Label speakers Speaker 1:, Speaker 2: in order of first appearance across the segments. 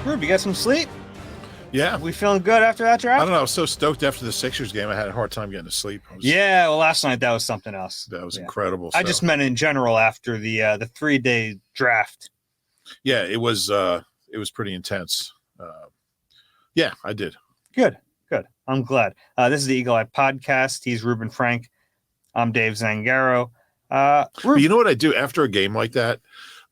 Speaker 1: Rube, you got some sleep?
Speaker 2: Yeah.
Speaker 1: We feeling good after that draft?
Speaker 2: I don't know. I was so stoked after the Sixers game. I had a hard time getting to sleep.
Speaker 1: Yeah, well, last night that was something else.
Speaker 2: That was incredible.
Speaker 1: I just meant in general after the 3-day draft.
Speaker 2: Yeah, it was pretty intense. Yeah, I did.
Speaker 1: Good. I'm glad. This is the Eagle Eye Podcast. He's Reuben Frank. I'm Dave Zangaro.
Speaker 2: But you know what I do after a game like that?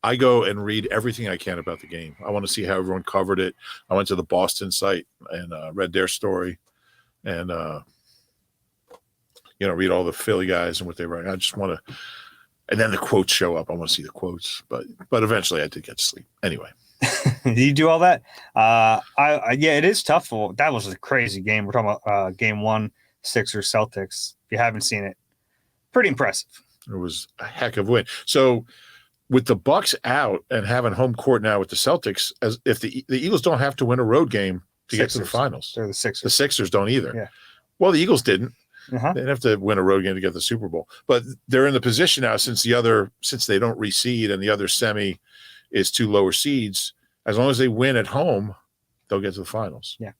Speaker 2: I go and read everything I can about the game. I want to see how everyone covered it. I went to the Boston site and read their story and, read all the Philly guys and what they write. I just want to – and then the quotes show up. I want to see the quotes. But eventually I did get to sleep. Anyway.
Speaker 1: Did you do all that? It is tough. That was a crazy game. We're talking about game 1, Sixers Celtics. If you haven't seen it, pretty impressive.
Speaker 2: It was a heck of a win. So – with the Bucks out and having home court now with the Celtics, as if the Eagles don't have to win a road game to get to the finals.
Speaker 1: They're the Sixers.
Speaker 2: The Sixers don't either.
Speaker 1: Yeah.
Speaker 2: Well, the Eagles didn't.
Speaker 1: Uh-huh.
Speaker 2: They didn't have to win a road game to get the Super Bowl. But they're in the position now since they don't reseed and the other semi is 2 lower seeds. As long as they win at home, they'll get to the finals.
Speaker 1: Yeah.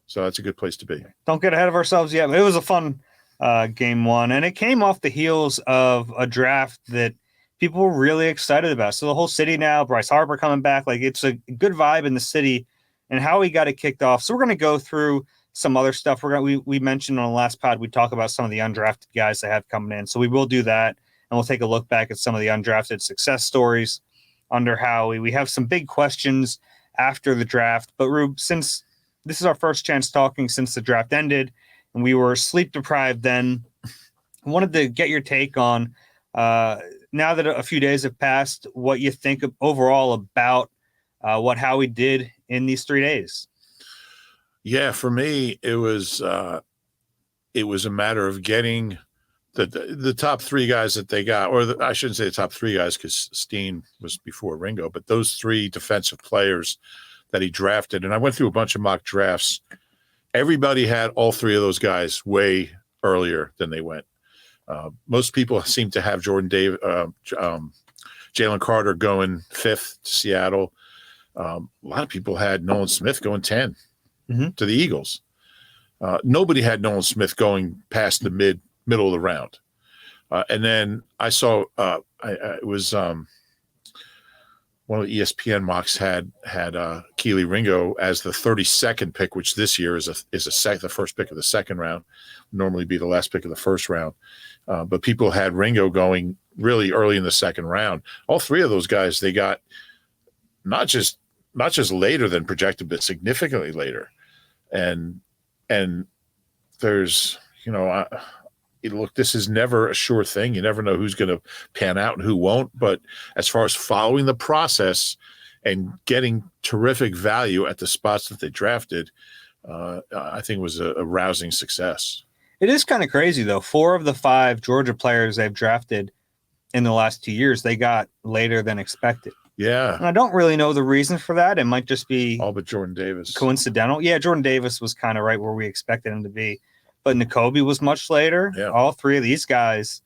Speaker 2: So that's a good place to be.
Speaker 1: Don't get ahead of ourselves yet. But it was a fun game 1. And it came off the heels of a draft that people were really excited about. So the whole city now, Bryce Harper coming back, like it's a good vibe in the city and how he got it kicked off. So we're going to go through some other stuff. We mentioned on the last pod, we talk about some of the undrafted guys they have coming in. So we will do that. And we'll take a look back at some of the undrafted success stories under Howie. We have some big questions after the draft, but Rube, since this is our first chance talking since the draft ended and we were sleep deprived then, I wanted to get your take on, now that a few days have passed, what you think overall about what Howie did in these 3 days.
Speaker 2: Yeah, for me, it was a matter of getting the top 3 guys that they got, or I shouldn't say the top 3 guys because Steen was before Ringo, but those 3 defensive players that he drafted. And I went through a bunch of mock drafts. Everybody had all 3 of those guys way earlier than they went. Most people seem to have Jalen Carter going 5th to Seattle. A lot of people had Nolan Smith going 10 to the Eagles. Nobody had Nolan Smith going past the middle of the round. And then I saw it was one of the ESPN mocks had Keely Ringo as the 32nd pick, which this year is the first pick of the second round. Normally be the last pick of the first round. But people had Ringo going really early in the second round. All 3 of those guys, they got not just later than projected, but significantly later. And there's, look, this is never a sure thing. You never know who's going to pan out and who won't. But as far as following the process and getting terrific value at the spots that they drafted, I think it was a rousing success.
Speaker 1: It is kind of crazy, though. 4 of the 5 Georgia players they've drafted in the last 2 years, they got later than expected.
Speaker 2: Yeah.
Speaker 1: And I don't really know the reason for that. It might just be
Speaker 2: all but Jordan Davis.
Speaker 1: Coincidental. Yeah, Jordan Davis was kind of right where we expected him to be. But Nakobe was much later.
Speaker 2: Yeah.
Speaker 1: All 3 of these guys,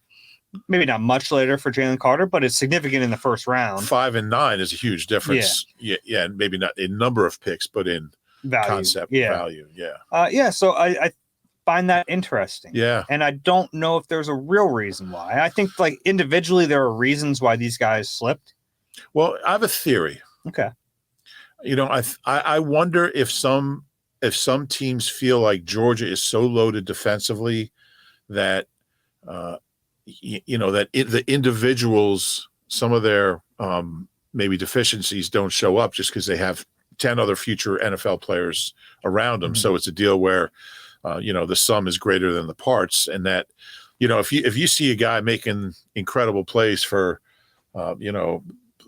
Speaker 1: maybe not much later for Jalen Carter, but it's significant in the first round.
Speaker 2: 5 and 9 is a huge difference. Yeah, maybe not in number of picks, but in
Speaker 1: value.
Speaker 2: Concept value.
Speaker 1: So I find that interesting.
Speaker 2: Yeah.
Speaker 1: And I don't know if there's a real reason why. I think like individually there are reasons why these guys slipped.
Speaker 2: Well, I have a theory.
Speaker 1: Okay.
Speaker 2: I wonder if some teams feel like Georgia is so loaded defensively that that the individuals, some of their maybe deficiencies don't show up just because they have 10 other future NFL players around them. Mm-hmm. So it's a deal where the sum is greater than the parts, and that if you see a guy making incredible plays for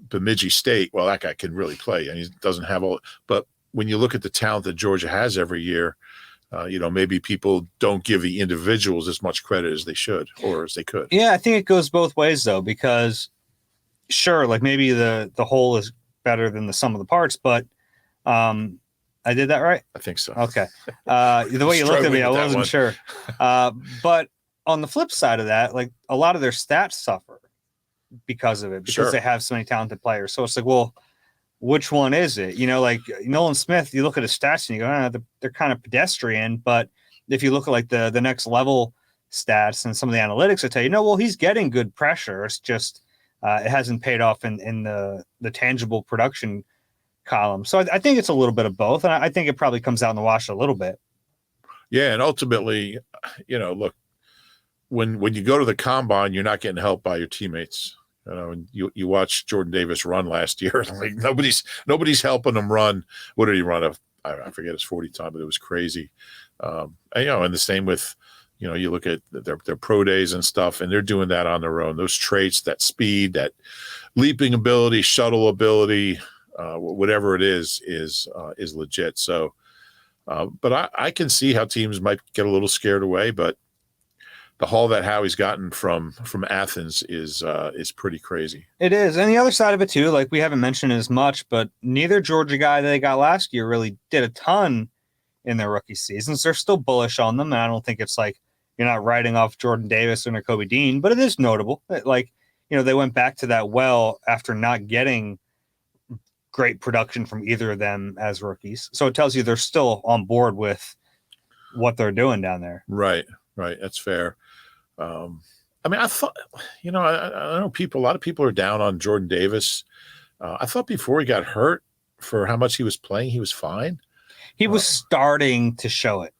Speaker 2: Bemidji State, well, that guy can really play, and he doesn't have all. But when you look at the talent that Georgia has every year, maybe people don't give the individuals as much credit as they should or as they could.
Speaker 1: Yeah, I think it goes both ways though, because sure, like maybe the whole is better than the sum of the parts, but I did that right?
Speaker 2: I think so.
Speaker 1: Okay. The way you looked at me, I wasn't sure. But on the flip side of that, like a lot of their stats suffer because of it, because they have so many talented players. So it's like, well, which one is it? Like Nolan Smith, you look at his stats and you go, they're kind of pedestrian. But if you look at like the next level stats and some of the analytics, I tell you, well, he's getting good pressure. It's just it hasn't paid off in the tangible production column. So I think it's a little bit of both, and I think it probably comes out in the wash a little bit.
Speaker 2: Yeah, and ultimately, look, when you go to the combine, you're not getting helped by your teammates. And you watch Jordan Davis run last year. Like nobody's helping him run. What did he run? I forget his 40 time, but it was crazy. And the same with, you look at their pro days and stuff, and they're doing that on their own. Those traits, that speed, that leaping ability, shuttle ability, whatever it is legit. So, but I can see how teams might get a little scared away, but the haul that Howie's gotten from Athens is pretty crazy.
Speaker 1: It is. And the other side of it too, like we haven't mentioned as much, but neither Georgia guy that they got last year really did a ton in their rookie seasons. They're still bullish on them. And I don't think it's like you're not writing off Jordan Davis or Kobe Dean, but it is notable that, like, they went back to that well after not getting great production from either of them as rookies. So it tells you they're still on board with what they're doing down there.
Speaker 2: Right. That's fair. I thought, I know a lot of people are down on Jordan Davis. I thought before he got hurt, for how much he was playing, he was fine.
Speaker 1: He was starting to show it.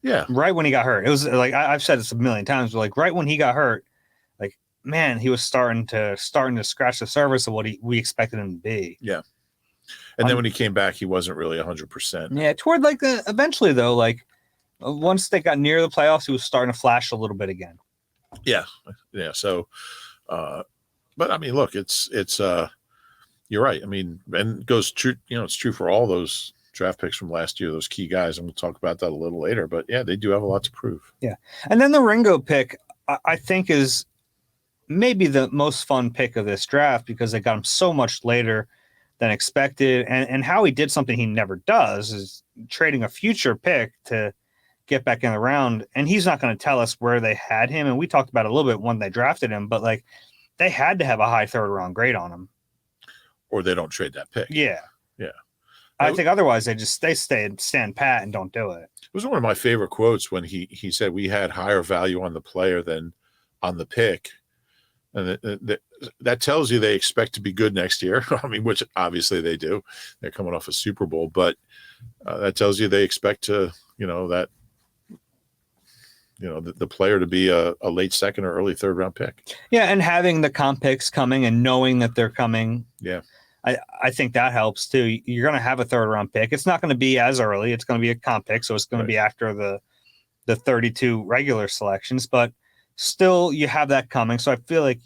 Speaker 2: Yeah.
Speaker 1: Right when he got hurt. It was like, I've said this a million times, but like right when he got hurt, like, man, he was starting to scratch the surface of what we expected him to be.
Speaker 2: Yeah. And then when he came back, he wasn't really 100%.
Speaker 1: Yeah. Toward like eventually though, like once they got near the playoffs, he was starting to flash a little bit again.
Speaker 2: Yeah. So, but I mean, look, it's you're right. I mean, and it goes true. It's true for all those draft picks from last year, those key guys, and we'll talk about that a little later. But yeah, they do have a lot to prove.
Speaker 1: Yeah, and then the Ringo pick, I think, is maybe the most fun pick of this draft because they got him so much later than expected, and Howie did something he never does, is trading a future pick to get back in the round. And he's not going to tell us where they had him, and we talked about it a little bit when they drafted him, but like they had to have a high third round grade on him,
Speaker 2: or they don't trade that pick.
Speaker 1: Yeah. I think otherwise they stand pat and don't do it.
Speaker 2: It was one of my favorite quotes when he said we had higher value on the player than on the pick. And that tells you they expect to be good next year. I mean, which obviously they do. They're coming off a Super Bowl, but that tells you they expect to, the player to be a late second or early third round pick.
Speaker 1: Yeah, and having the comp picks coming and knowing that they're coming.
Speaker 2: Yeah.
Speaker 1: I think that helps too. You're going to have a third round pick. It's not going to be as early. It's going to be a comp pick, so it's going to be after the 32 regular selections. But still, you have that coming. So I feel like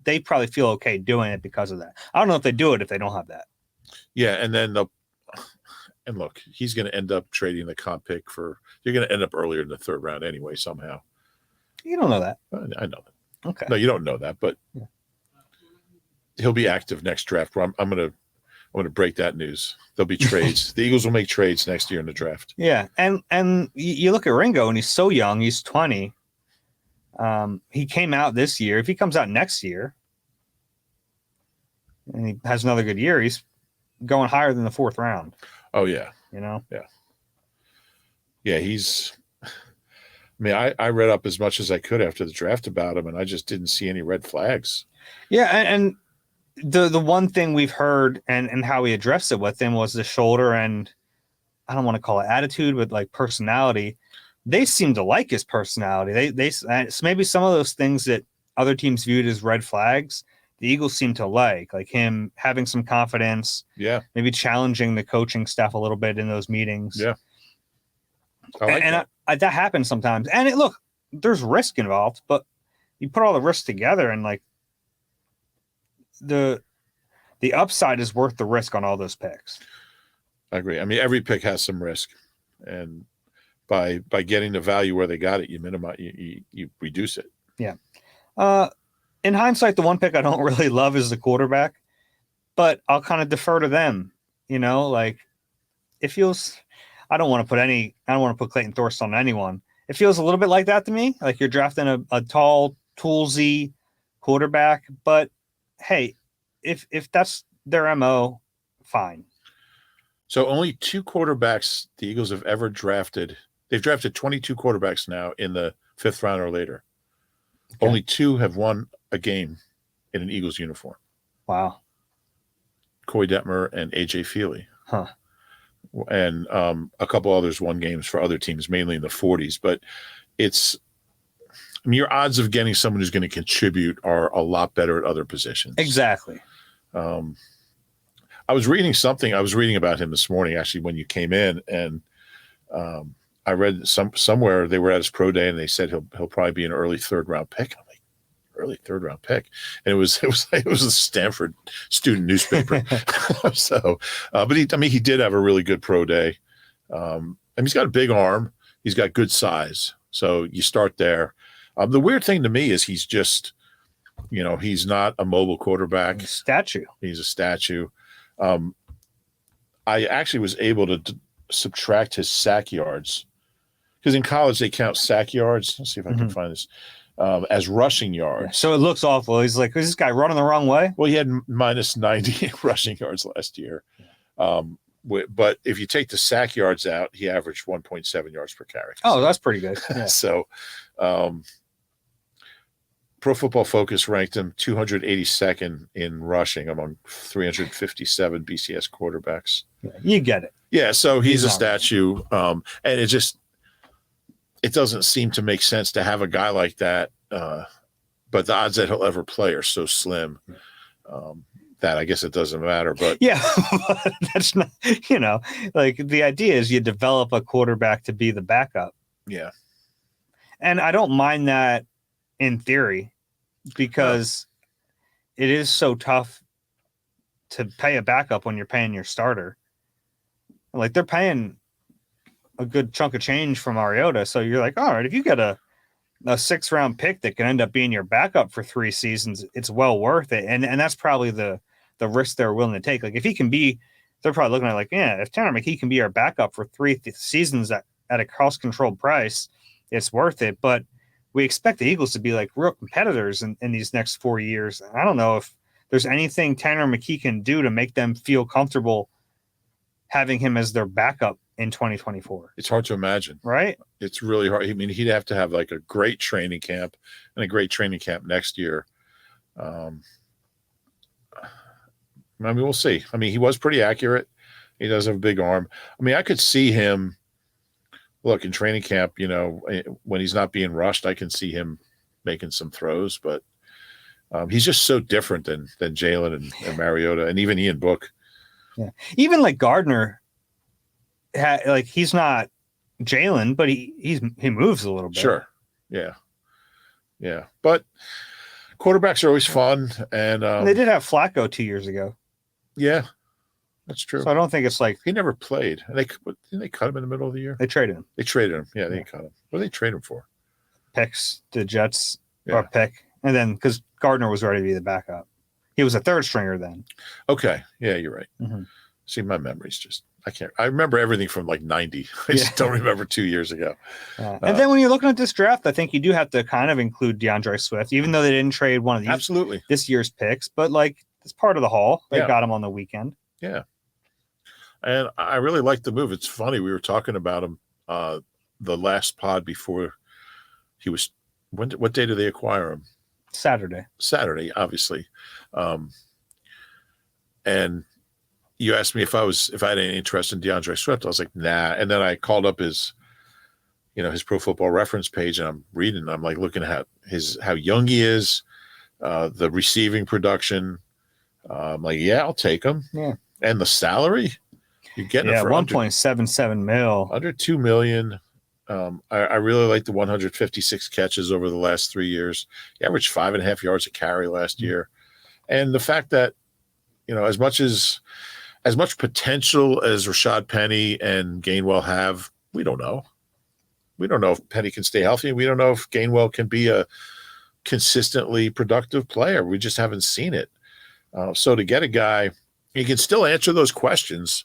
Speaker 1: they probably feel okay doing it because of that. I don't know if they do it if they don't have that.
Speaker 2: Yeah, and then and look, he's going to end up trading the comp pick for. You're going to end up earlier in the third round anyway somehow.
Speaker 1: You don't know that.
Speaker 2: I know that.
Speaker 1: Okay.
Speaker 2: No, you don't know that, but. Yeah. He'll be active next draft. I'm going to break that news. There'll be trades. The Eagles will make trades next year in the draft.
Speaker 1: Yeah, and you look at Ringo, and he's so young. He's 20. He came out this year. If he comes out next year, and he has another good year, he's going higher than the fourth round.
Speaker 2: Oh yeah, yeah. He's. I mean, I read up as much as I could after the draft about him, and I just didn't see any red flags.
Speaker 1: Yeah, and the one thing we've heard and how he addressed it with him was the shoulder, and I don't want to call it attitude, but like personality. They seem to like his personality. They so maybe some of those things that other teams viewed as red flags, the Eagles seem to like him having some confidence.
Speaker 2: Yeah,
Speaker 1: maybe challenging the coaching staff a little bit in those meetings.
Speaker 2: Yeah,
Speaker 1: that happens sometimes. And look, there's risk involved, but you put all the risks together, and like. The upside is worth the risk on all those picks.
Speaker 2: I agree. I mean, every pick has some risk, and by getting the value where they got it, you minimize, you reduce it.
Speaker 1: Yeah. In hindsight, the one pick I don't really love is the quarterback, but I'll kind of defer to them. Like it feels. I don't want to put Clayton Thorson on anyone. It feels a little bit like that to me. Like you're drafting a tall, toolsy quarterback, but. Hey, if that's their MO, fine.
Speaker 2: So only 2 quarterbacks the Eagles have ever drafted. They've drafted 22 quarterbacks now in the 5th round or later. Okay. Only 2 have won a game in an Eagles uniform.
Speaker 1: Wow.
Speaker 2: Coy Detmer and A.J. Feely.
Speaker 1: Huh.
Speaker 2: And a couple others won games for other teams, mainly in the 40s. But your odds of getting someone who's going to contribute are a lot better at other positions.
Speaker 1: Exactly.
Speaker 2: I was reading something. I was reading about him this morning, actually, when you came in, and I read somewhere they were at his pro day, and they said he'll probably be an early 3rd round pick. I'm like, early 3rd round pick, and it was a Stanford student newspaper. So, but he did have a really good pro day. And he's got a big arm. He's got good size. So you start there. The weird thing to me is he's just, he's not a mobile quarterback. He's a statue. I actually was able to subtract his sack yards, because in college they count sack yards. Let's see if I can find this, as rushing yards.
Speaker 1: Yeah, so it looks awful. He's like, is this guy running the wrong way?
Speaker 2: Well, he had minus 90 rushing yards last year. But if you take the sack yards out, he averaged 1.7 yards per carry.
Speaker 1: Oh, that's pretty good. Yeah.
Speaker 2: So Pro Football Focus ranked him 282nd in rushing among 357 BCS quarterbacks.
Speaker 1: Yeah, you get it.
Speaker 2: Yeah, so he's a statue. And it doesn't seem to make sense to have a guy like that. But the odds that he'll ever play are so slim that I guess it doesn't matter. But
Speaker 1: yeah, that's not, like the idea is you develop a quarterback to be the backup.
Speaker 2: Yeah.
Speaker 1: And I don't mind that in theory, because it is so tough to pay a backup when you're paying your starter. Like, they're paying a good chunk of change from Mariota. So you're like, all right, if you get a 6th round pick that can end up being your backup for 3 seasons, it's well worth it. And that's probably the risk they're willing to take. Like, if he can be, they're probably looking at like, yeah, if Tanner McKee can be our backup for 3 seasons at a cost controlled price, it's worth it. But we expect the Eagles to be like real competitors in these next 4 years. I don't know if there's anything Tanner McKee can do to make them feel comfortable having him as their backup in 2024.
Speaker 2: It's hard to imagine,
Speaker 1: right?
Speaker 2: It's really hard. I mean, he'd have to have like a great training camp and a great training camp next year. I mean, we'll see. I mean, he was pretty accurate. He does have a big arm. I mean, I could see him, look, in training camp, when he's not being rushed, I can see him making some throws, but he's just so different than Jalen and Mariota and even Ian Book.
Speaker 1: Yeah. Even like Gardner, he's not Jalen, but he moves a little bit.
Speaker 2: Sure. Yeah. Yeah. But quarterbacks are always fun. And
Speaker 1: they did have Flacco 2 years ago.
Speaker 2: Yeah. That's true.
Speaker 1: So I don't think it's like
Speaker 2: he never played. And didn't they cut him in the middle of the year?
Speaker 1: They traded him.
Speaker 2: Yeah, they cut him. What did they trade him for?
Speaker 1: Picks, the Jets, or pick. And then because Gardner was ready to be the backup. He was a 3rd stringer then.
Speaker 2: Okay. Yeah, you're right. Mm-hmm. See, my memory's just, I remember everything from like 90. I just don't remember 2 years ago.
Speaker 1: And then when you're looking at this draft, I think you do have to kind of include DeAndre Swift, even though they didn't trade one of these this year's picks. But like, it's part of the haul. They got him on the weekend.
Speaker 2: Yeah. And I really like the move. It's funny. We were talking about him the last pod before he was. What day did they acquire him? Saturday, obviously. And you asked me if I had any interest in DeAndre Swift. I was like, nah. And then I called up his Pro Football Reference page, and I'm reading. I'm like looking at how young he is, the receiving production. I'm like, yeah, I'll take him.
Speaker 1: Yeah.
Speaker 2: And the salary. You're getting it for
Speaker 1: $1.77 million.
Speaker 2: Under $2 million. I really like the 156 catches over the last 3 years. He averaged 5.5 yards a carry last year. And the fact that, as much potential as Rashad Penny and Gainwell have, we don't know. We don't know if Penny can stay healthy. We don't know if Gainwell can be a consistently productive player. We just haven't seen it. So to get a guy, he can still answer those questions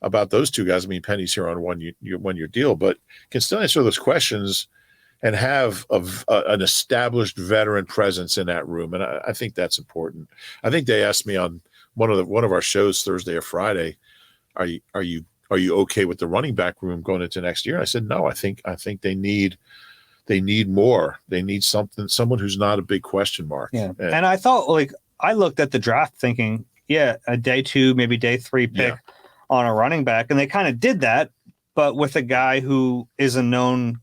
Speaker 2: about those two guys. I mean, Penny's here on a one-year deal, but can still answer those questions and have an established veteran presence in that room. And I think that's important. I think they asked me on one of our shows Thursday or Friday. Are you okay with the running back room going into next year? And I said, no, I think they need more. They need someone who's not a big question mark.
Speaker 1: Yeah. And I thought, like, I looked at the draft thinking, yeah, a day 2, maybe day 3 pick on a running back. And they kind of did that, but with a guy who is a known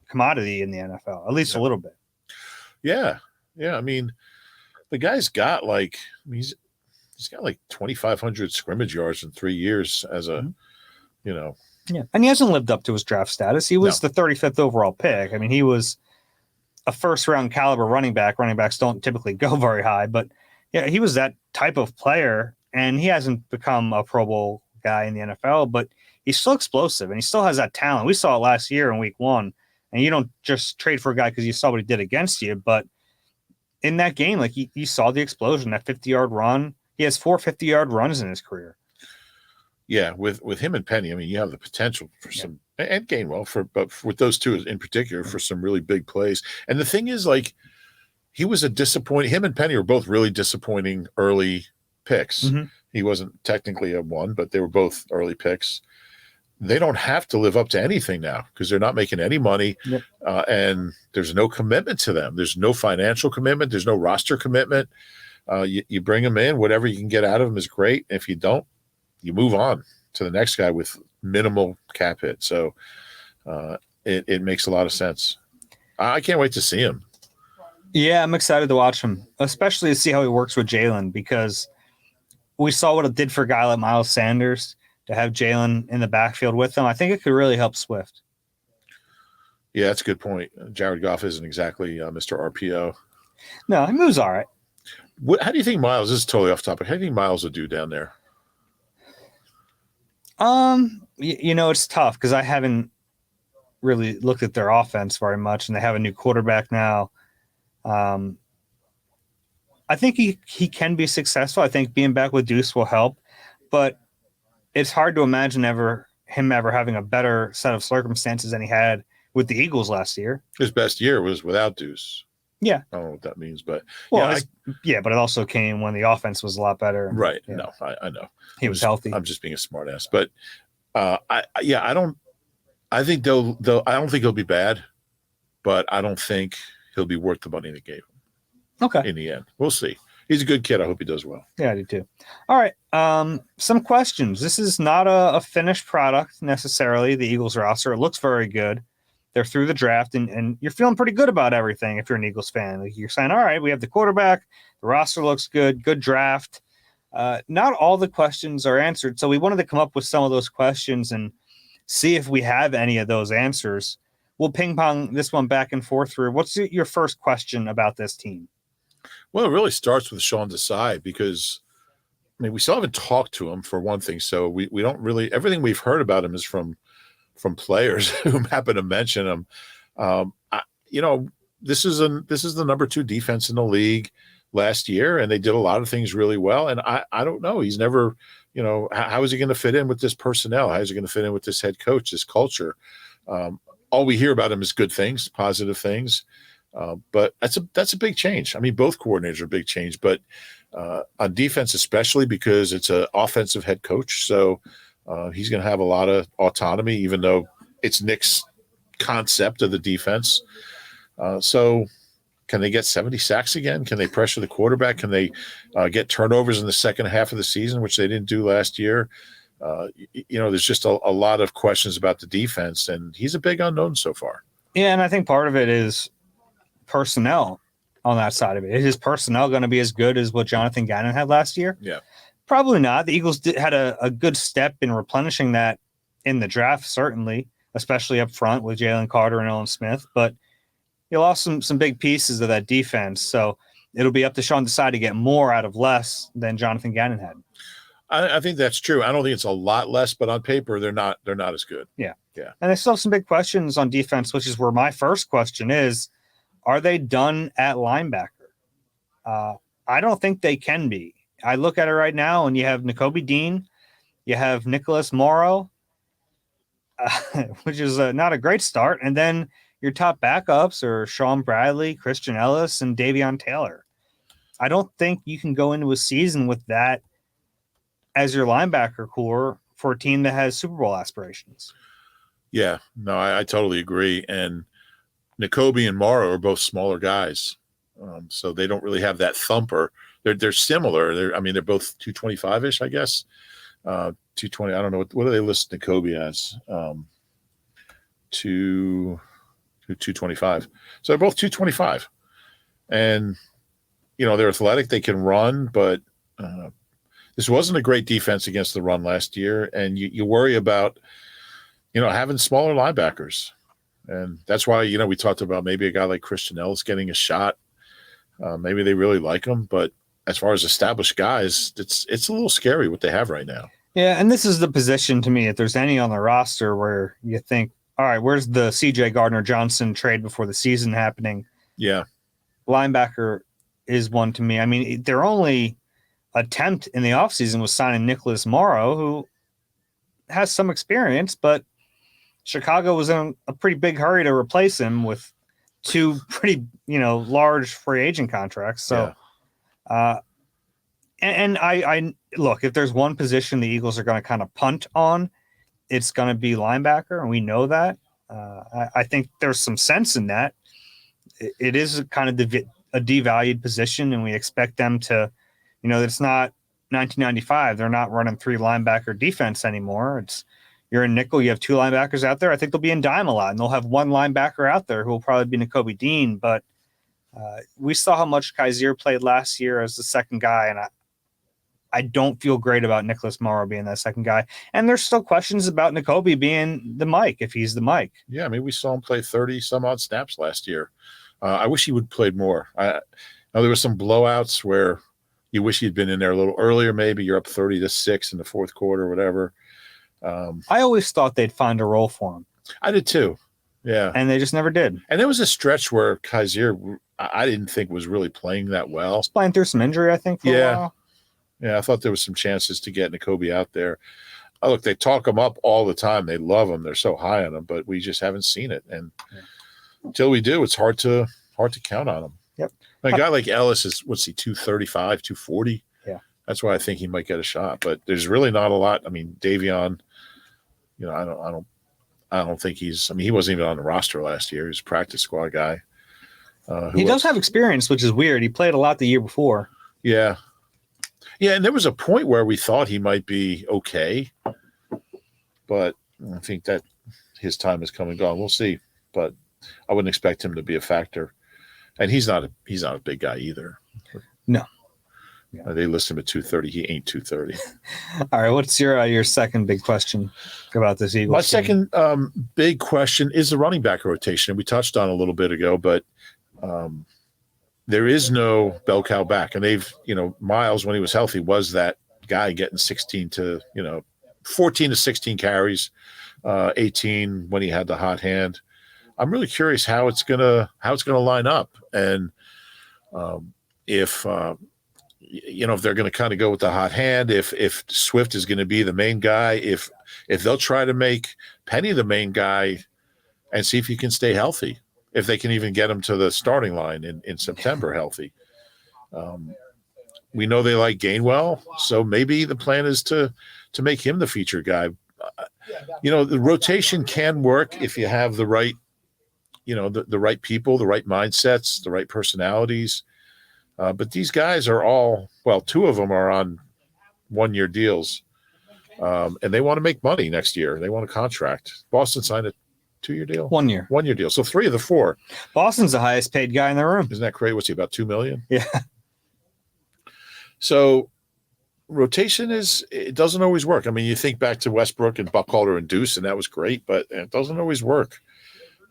Speaker 1: commodity in the NFL, at least a little bit.
Speaker 2: Yeah. Yeah. I mean, the guy's got he's got like 2,500 scrimmage yards in 3 years as a,
Speaker 1: Yeah. And he hasn't lived up to his draft status. He was the 35th overall pick. I mean, he was a first round caliber running back. Running backs don't typically go very high, but yeah, he was that type of player, and he hasn't become a Pro Bowl guy in the NFL, but he's still explosive and he still has that talent. We saw it last year in week 1, and you don't just trade for a guy because you saw what he did against you, but in that game, like you saw the explosion, that 50-yard run. He has 4 50-yard runs in his career.
Speaker 2: Yeah, with him and Penny, I mean, you have the potential for some, and Gainwell, but with those two in particular, for some really big plays. And the thing is, like, he was him and Penny were both really disappointing early picks. Mm-hmm. He wasn't technically a 1, but they were both early picks. They don't have to live up to anything now because they're not making any money, and there's no commitment to them. There's no financial commitment. There's no roster commitment. You bring them in, whatever you can get out of them is great. If you don't, you move on to the next guy with minimal cap hit. So it makes a lot of sense. I can't wait to see him.
Speaker 1: Yeah, I'm excited to watch him, especially to see how he works with Jalen, because we saw what it did for a guy like Miles Sanders to have Jalen in the backfield with him. I think it could really help Swift.
Speaker 2: Yeah, that's a good point. Jared Goff isn't exactly Mr. RPO.
Speaker 1: No, he moves all right.
Speaker 2: How do you think Miles, this is totally off topic, how do you think Miles will do down there?
Speaker 1: It's tough because I haven't really looked at their offense very much, and they have a new quarterback now. I think he can be successful. I think being back with Deuce will help, but it's hard to imagine him ever having a better set of circumstances than he had with the Eagles last year.
Speaker 2: His best year was without Deuce.
Speaker 1: Yeah.
Speaker 2: I don't know what that means, but
Speaker 1: but it also came when the offense was a lot better.
Speaker 2: Right. Yeah. No, I know.
Speaker 1: He was healthy.
Speaker 2: I'm just being a smart ass, but I don't think he'll be bad, but I don't think he'll be worth the money they gave him.
Speaker 1: Okay.
Speaker 2: In the end, we'll see. He's a good kid. I hope he does well.
Speaker 1: Yeah, I do too. All right. Some questions. This is not a finished product necessarily. The Eagles roster, it looks very good. They're through the draft, and you're feeling pretty good about everything if you're an Eagles fan. Like, you're saying, all right, we have the quarterback, the roster looks good draft. Not all the questions are answered, so we wanted to come up with some of those questions and see if we have any of those answers. We'll ping pong this one back and forth through. What's your first question about this team?
Speaker 2: Well, it really starts with Sean Desai because, I mean, we still haven't talked to him for one thing, so we don't really – everything we've heard about him is from players who happen to mention him. This is the number 2 defense in the league last year, and they did a lot of things really well. And I don't know. He's never, how is he going to fit in with this personnel? How is he going to fit in with this head coach, this culture? All we hear about him is good things, positive things. But that's a big change. I mean, both coordinators are a big change, but on defense especially because it's an offensive head coach. So he's going to have a lot of autonomy, even though it's Nick's concept of the defense. So can they get 70 sacks again? Can they pressure the quarterback? Can they get turnovers in the second half of the season, which they didn't do last year? There's just a lot of questions about the defense, and he's a big unknown so far. Yeah,
Speaker 1: and I think part of it is personnel on that side of it. Is his personnel going to be as good as what Jonathan Gannon had last year?
Speaker 2: Yeah.
Speaker 1: Probably not. The Eagles had a good step in replenishing that in the draft, certainly, especially up front with Jalen Carter and Owen Smith. But you lost some big pieces of that defense. So it'll be up to Sean Desai to get more out of less than Jonathan Gannon had.
Speaker 2: I think that's true. I don't think it's a lot less, but on paper, they're not as good.
Speaker 1: Yeah. And they still have some big questions on defense, which is where my first question is, are they done at linebacker? I don't think they can be. I look at it right now, and you have Nakobe Dean, you have Nicholas Morrow, which is not a great start, and then your top backups are Sean Bradley, Christian Ellis, and Davion Taylor. I don't think you can go into a season with that as your linebacker core for a team that has Super Bowl aspirations.
Speaker 2: Yeah, no, I totally agree. And Nakobe and Morrow are both smaller guys, so they don't really have that thumper. They're similar. They're both 225-ish, I guess. 220. I don't know what do they list Nakobe as? 225. So they're both 225, and they're athletic. They can run, but this wasn't a great defense against the run last year, and you worry about having smaller linebackers. And that's why, we talked about maybe a guy like Christian Ellis getting a shot. Maybe they really like him. But as far as established guys, it's a little scary what they have right now.
Speaker 1: Yeah, and this is the position to me, if there's any on the roster where you think, all right, where's the C.J. Gardner-Johnson trade before the season happening?
Speaker 2: Yeah.
Speaker 1: Linebacker is one to me. I mean, their only attempt in the offseason was signing Nicholas Morrow, who has some experience, but Chicago was in a pretty big hurry to replace him with two pretty, large free agent contracts. So,
Speaker 2: yeah.
Speaker 1: And I look, if there's one position the Eagles are going to kind of punt on, it's going to be linebacker, and we know that. I think there's some sense in that. It is kind of a devalued position, and we expect them to, it's not 1995. They're not running 3 linebacker defense anymore. You're in nickel, you have 2 linebackers out there. I think they'll be in dime a lot, and they'll have 1 linebacker out there who will probably be Nakobe Dean. But we saw how much Kaiser played last year as the second guy, and I don't feel great about Nicholas Morrow being that second guy. And there's still questions about Nakobe being the Mike, if he's the Mike.
Speaker 2: Yeah, I mean, we saw him play 30-some-odd snaps last year. I wish he would have played more. There were some blowouts where you wish he'd been in there a little earlier. Maybe you're up 30-6 in the fourth quarter or whatever.
Speaker 1: I always thought they'd find a role for him.
Speaker 2: I did too. Yeah.
Speaker 1: And they just never did.
Speaker 2: And there was a stretch where Kaiser, I didn't think was really playing that well.
Speaker 1: He's playing through some injury, I think, for a while.
Speaker 2: Yeah, I thought there was some chances to get Nakobe out there. Look, they talk him up all the time. They love him. They're so high on him, but we just haven't seen it. And until we do, it's hard to count on him.
Speaker 1: Yep.
Speaker 2: A guy like Ellis is, 235, 240?
Speaker 1: Yeah.
Speaker 2: That's why I think he might get a shot. But there's really not a lot. I mean, Davion, I don't think he's – I mean, he wasn't even on the roster last year. He was a practice squad guy.
Speaker 1: He does have experience, which is weird. He played a lot the year before.
Speaker 2: Yeah. Yeah, and there was a point where we thought he might be okay, but I think that his time has come and gone. We'll see, but I wouldn't expect him to be a factor. And he's not a big guy either.
Speaker 1: No. Yeah.
Speaker 2: They list him at 230. He ain't 230.
Speaker 1: All right, what's your second big question about this Eagles?
Speaker 2: My second big question is the running back rotation. We touched on a little bit ago, but there is no bell cow back. And they've, Miles, when he was healthy, was that guy getting 14 to 16 carries, 18 when he had the hot hand. I'm really curious how it's gonna line up, and if they're going to kind of go with the hot hand, if Swift is going to be the main guy, if they'll try to make Penny the main guy, and see if he can stay healthy. If they can even get him to the starting line in September healthy. We know they like Gainwell, so maybe the plan is to make him the feature guy. The rotation can work if you have the right, the right people, the right mindsets, the right personalities. But these guys are all, well, 2 of them are on 1-year deals, and they want to make money next year. They want a contract. Boston signed a 2-year deal?
Speaker 1: 1 year.
Speaker 2: 1-year deal. So 3 of the 4.
Speaker 1: Boston's the highest paid guy in the room.
Speaker 2: Isn't that crazy? What's he, about $2 million?
Speaker 1: Yeah.
Speaker 2: So rotation it doesn't always work. I mean, you think back to Westbrook and Buckhalter and Deuce, and that was great, but it doesn't always work.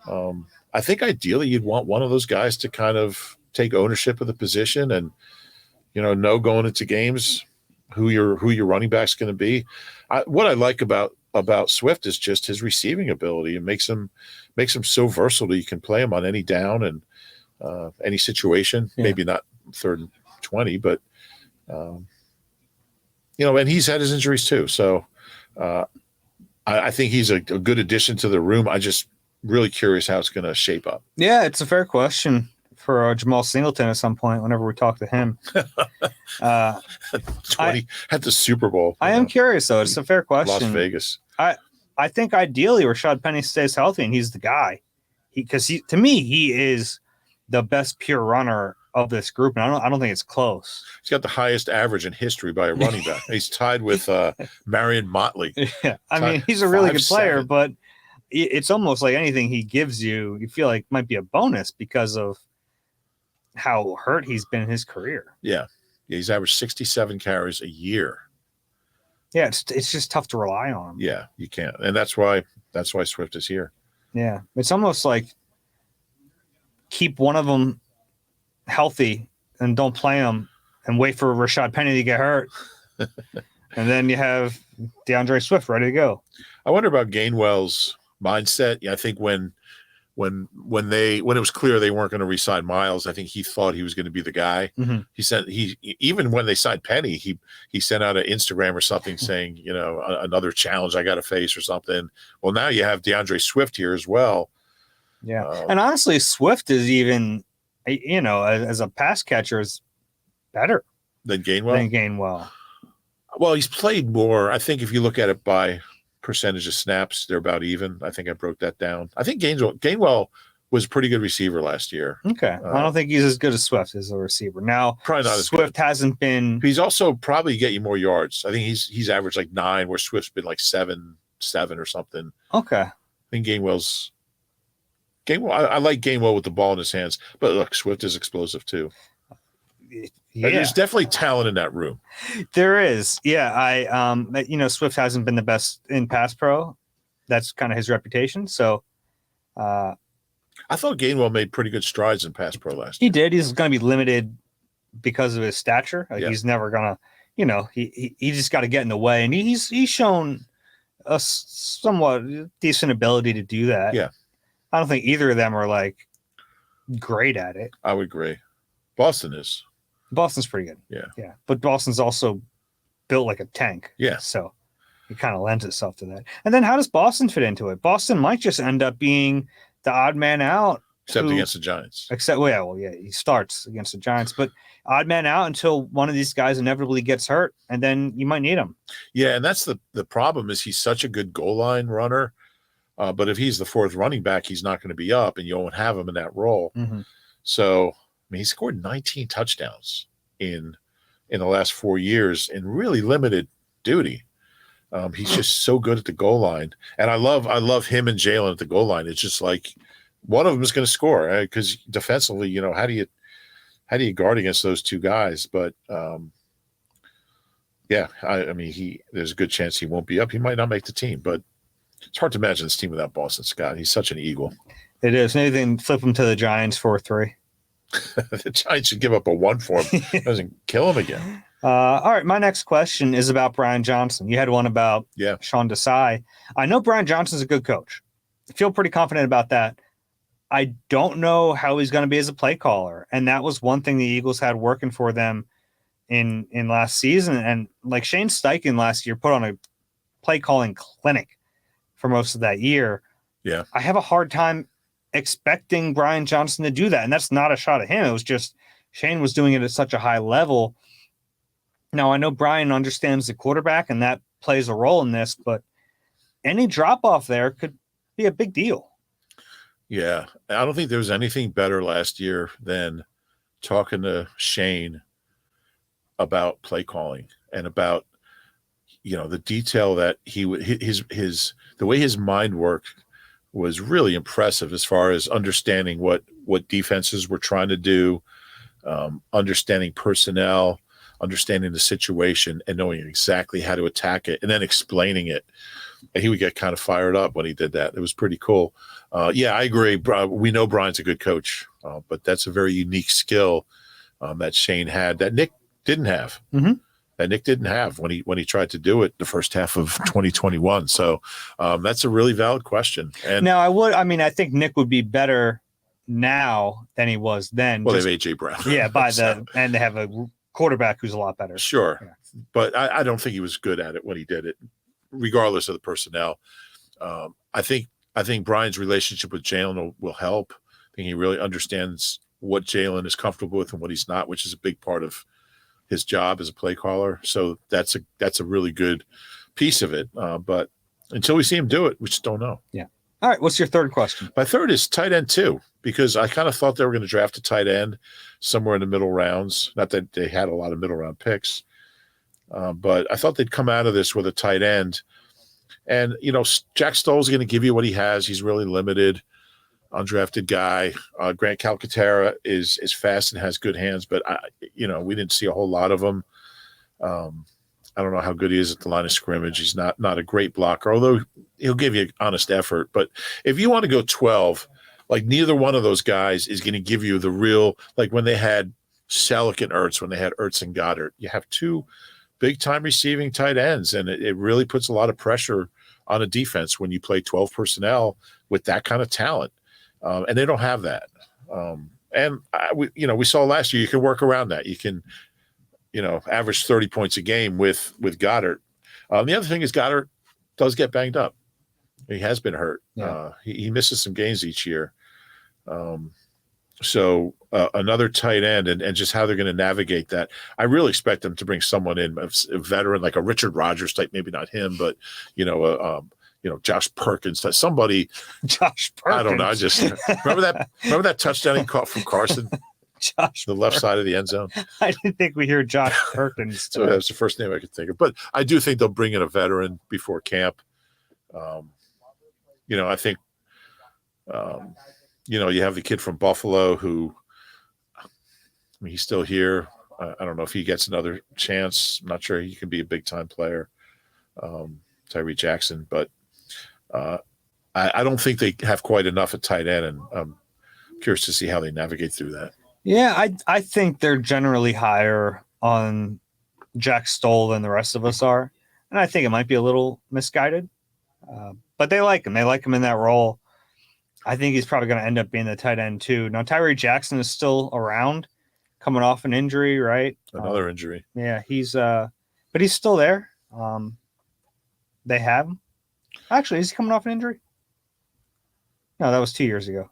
Speaker 2: I think ideally you'd want one of those guys to kind of take ownership of the position and, know going into games who your running back's going to be. What I like about Swift is just his receiving ability. It makes him so versatile. You can play him on any down and any situation. Yeah. Maybe not 3rd and 20, but and he's had his injuries too. So I think he's a good addition to the room. I just really curious how it's going to shape up.
Speaker 1: Yeah, it's a fair question for Jamal Singleton at some point whenever we talk to him.
Speaker 2: 20 at the Super Bowl.
Speaker 1: I am curious, though. It's a fair question.
Speaker 2: Las Vegas.
Speaker 1: I think ideally Rashad Penny stays healthy and he's the guy. Because to me, he is the best pure runner of this group, and I don't think it's close.
Speaker 2: He's got the highest average in history by a running back. He's tied with Marion Motley.
Speaker 1: Yeah, I mean, he's a really good player, but it's almost like anything he gives you feel like might be a bonus because of how hurt he's been in his career.
Speaker 2: Yeah, he's averaged 67 carries a year.
Speaker 1: Yeah, it's just tough to rely on him.
Speaker 2: Yeah, you can't, and that's why Swift is here.
Speaker 1: Yeah, it's almost like keep one of them healthy and don't play them and wait for Rashad Penny to get hurt. And then you have DeAndre Swift ready to go. I
Speaker 2: wonder about Gainwell's mindset. Yeah, I think when it was clear they weren't going to re-sign Miles, I think he thought he was going to be the guy.
Speaker 1: Mm-hmm.
Speaker 2: He even when they signed Penny, he sent out an Instagram or something saying, another challenge I got to face or something. Well, now you have DeAndre Swift here as well.
Speaker 1: Yeah, and honestly, Swift is even, as a pass catcher, is better
Speaker 2: than Gainwell. Well, he's played more. I think if you look at it by percentage of snaps, they're about even. I think I broke that down. I think Gainwell was a pretty good receiver last year.
Speaker 1: Okay. I don't think he's as good as Swift as a receiver. Now,
Speaker 2: probably not
Speaker 1: Swift hasn't been.
Speaker 2: He's also probably get you more yards. I think he's averaged like 9, where Swift's been like 7 or something.
Speaker 1: Okay.
Speaker 2: I think Gainwell. I like Gainwell with the ball in his hands, but look, Swift is explosive too.
Speaker 1: Yeah.
Speaker 2: There's definitely talent in that room.
Speaker 1: There is. Yeah. Swift hasn't been the best in pass pro. That's kind of his reputation. So
Speaker 2: I thought Gainwell made pretty good strides in pass pro last year.
Speaker 1: He did. He's going to be limited because of his stature. He's never going to, he just got to get in the way. And he's shown a somewhat decent ability to do that.
Speaker 2: Yeah.
Speaker 1: I don't think either of them are like great at it.
Speaker 2: I would agree. Boston's pretty good.
Speaker 1: Yeah. Yeah. But Boston's also built like a tank.
Speaker 2: Yeah.
Speaker 1: So it kind of lends itself to that. And then how does Boston fit into it? Boston might just end up being the odd man out.
Speaker 2: Except against the Giants.
Speaker 1: He starts against the Giants, but odd man out until one of these guys inevitably gets hurt, and then you might need him.
Speaker 2: Yeah, and that's the problem is he's such a good goal line runner. But if he's the fourth running back, he's not going to be up, and you won't have him in that role.
Speaker 1: Mm-hmm.
Speaker 2: So, he scored 19 touchdowns in the last 4 years in really limited duty. He's just so good at the goal line, and I love him and Jalen at the goal line. It's just like one of them is going to score because defensively, how do you guard against those two guys? But there's a good chance he won't be up. He might not make the team, but it's hard to imagine this team without Boston Scott. He's such an eagle.
Speaker 1: It is. Maybe they can flip him to the Giants 4-3.
Speaker 2: The Giants should give up a 1 for him. Doesn't kill him again.
Speaker 1: All right. My next question is about Brian Johnson. You had one about Sean Desai. I know Brian Johnson's a good coach. I feel pretty confident about that. I don't know how he's going to be as a play caller. And that was one thing the Eagles had working for them in last season. And like Shane Steichen last year put on a play calling clinic for most of that year.
Speaker 2: Yeah.
Speaker 1: I have a hard time expecting Brian Johnson to do that. And that's not a shot at him. It was just Shane was doing it at such a high level. Now, I know Brian understands the quarterback and that plays a role in this, but any drop off there could be a big deal.
Speaker 2: Yeah. I don't think there was anything better last year than talking to Shane about play calling and about, the detail that the way his mind worked was really impressive as far as understanding what defenses were trying to do, understanding personnel, understanding the situation, and knowing exactly how to attack it, and then explaining it. And he would get kind of fired up when he did that. It was pretty cool. I agree. We know Brian's a good coach, but that's a very unique skill that Shane had that Nick didn't have.
Speaker 1: Mm-hmm.
Speaker 2: That Nick didn't have when he tried to do it the first half of 2021. So that's a really valid question. And
Speaker 1: now I think Nick would be better now than he was then.
Speaker 2: Well, they have AJ Brown.
Speaker 1: Yeah, and they have a quarterback who's a lot better.
Speaker 2: Sure.
Speaker 1: Yeah.
Speaker 2: But I don't think he was good at it when he did it, regardless of the personnel. I think Brian's relationship with Jalen will help. I think he really understands what Jalen is comfortable with and what he's not, which is a big part of his job as a play caller. So that's a really good piece of it. But until we see him do it, we just don't know.
Speaker 1: Yeah. All right. What's your third question?
Speaker 2: My third is tight end too, because I kind of thought they were going to draft a tight end somewhere in the middle rounds. Not that they had a lot of middle round picks, but I thought they'd come out of this with a tight end. And, Jack Stoll's going to give you what he has. He's really limited, undrafted guy. Grant Calcaterra is fast and has good hands, but, we didn't see a whole lot of him. I don't know how good he is at the line of scrimmage. He's not a great blocker, although he'll give you honest effort. But if you want to go 12, like neither one of those guys is going to give you the real, like when they had Selleck and Ertz, when they had Ertz and Goddard, you have two big-time receiving tight ends, and it really puts a lot of pressure on a defense when you play 12 personnel with that kind of talent. And they don't have that. We saw last year you can work around that. You can – average 30 points a game with Goddard. The other thing is Goddard does get banged up. He has been hurt.
Speaker 1: Yeah.
Speaker 2: He misses some games each year. So another tight end and just how they're going to navigate that. I really expect them to bring someone in, a veteran, like a Richard Rodgers type, maybe not him, but, Josh Perkins, somebody.
Speaker 1: Josh Perkins.
Speaker 2: I don't know. I just remember that touchdown he caught from Carson. The left side of the end zone.
Speaker 1: I didn't think we hear Josh Perkins.
Speaker 2: So that's the first name I could think of. But I do think they'll bring in a veteran before camp. I think, you have the kid from Buffalo who, he's still here. I don't know if he gets another chance. I'm not sure he can be a big-time player, Tyree Jackson. But I don't think they have quite enough at tight end, and I'm curious to see how they navigate through that.
Speaker 1: Yeah, I think they're generally higher on Jack Stoll than the rest of us are. And I think it might be a little misguided. But they like him. They like him in that role. I think he's probably going to end up being the tight end too. Now, Tyree Jackson is still around, coming off an injury, right?
Speaker 2: Another injury.
Speaker 1: Yeah, but he's still there. They have him. Actually, is he coming off an injury? No, that was 2 years ago.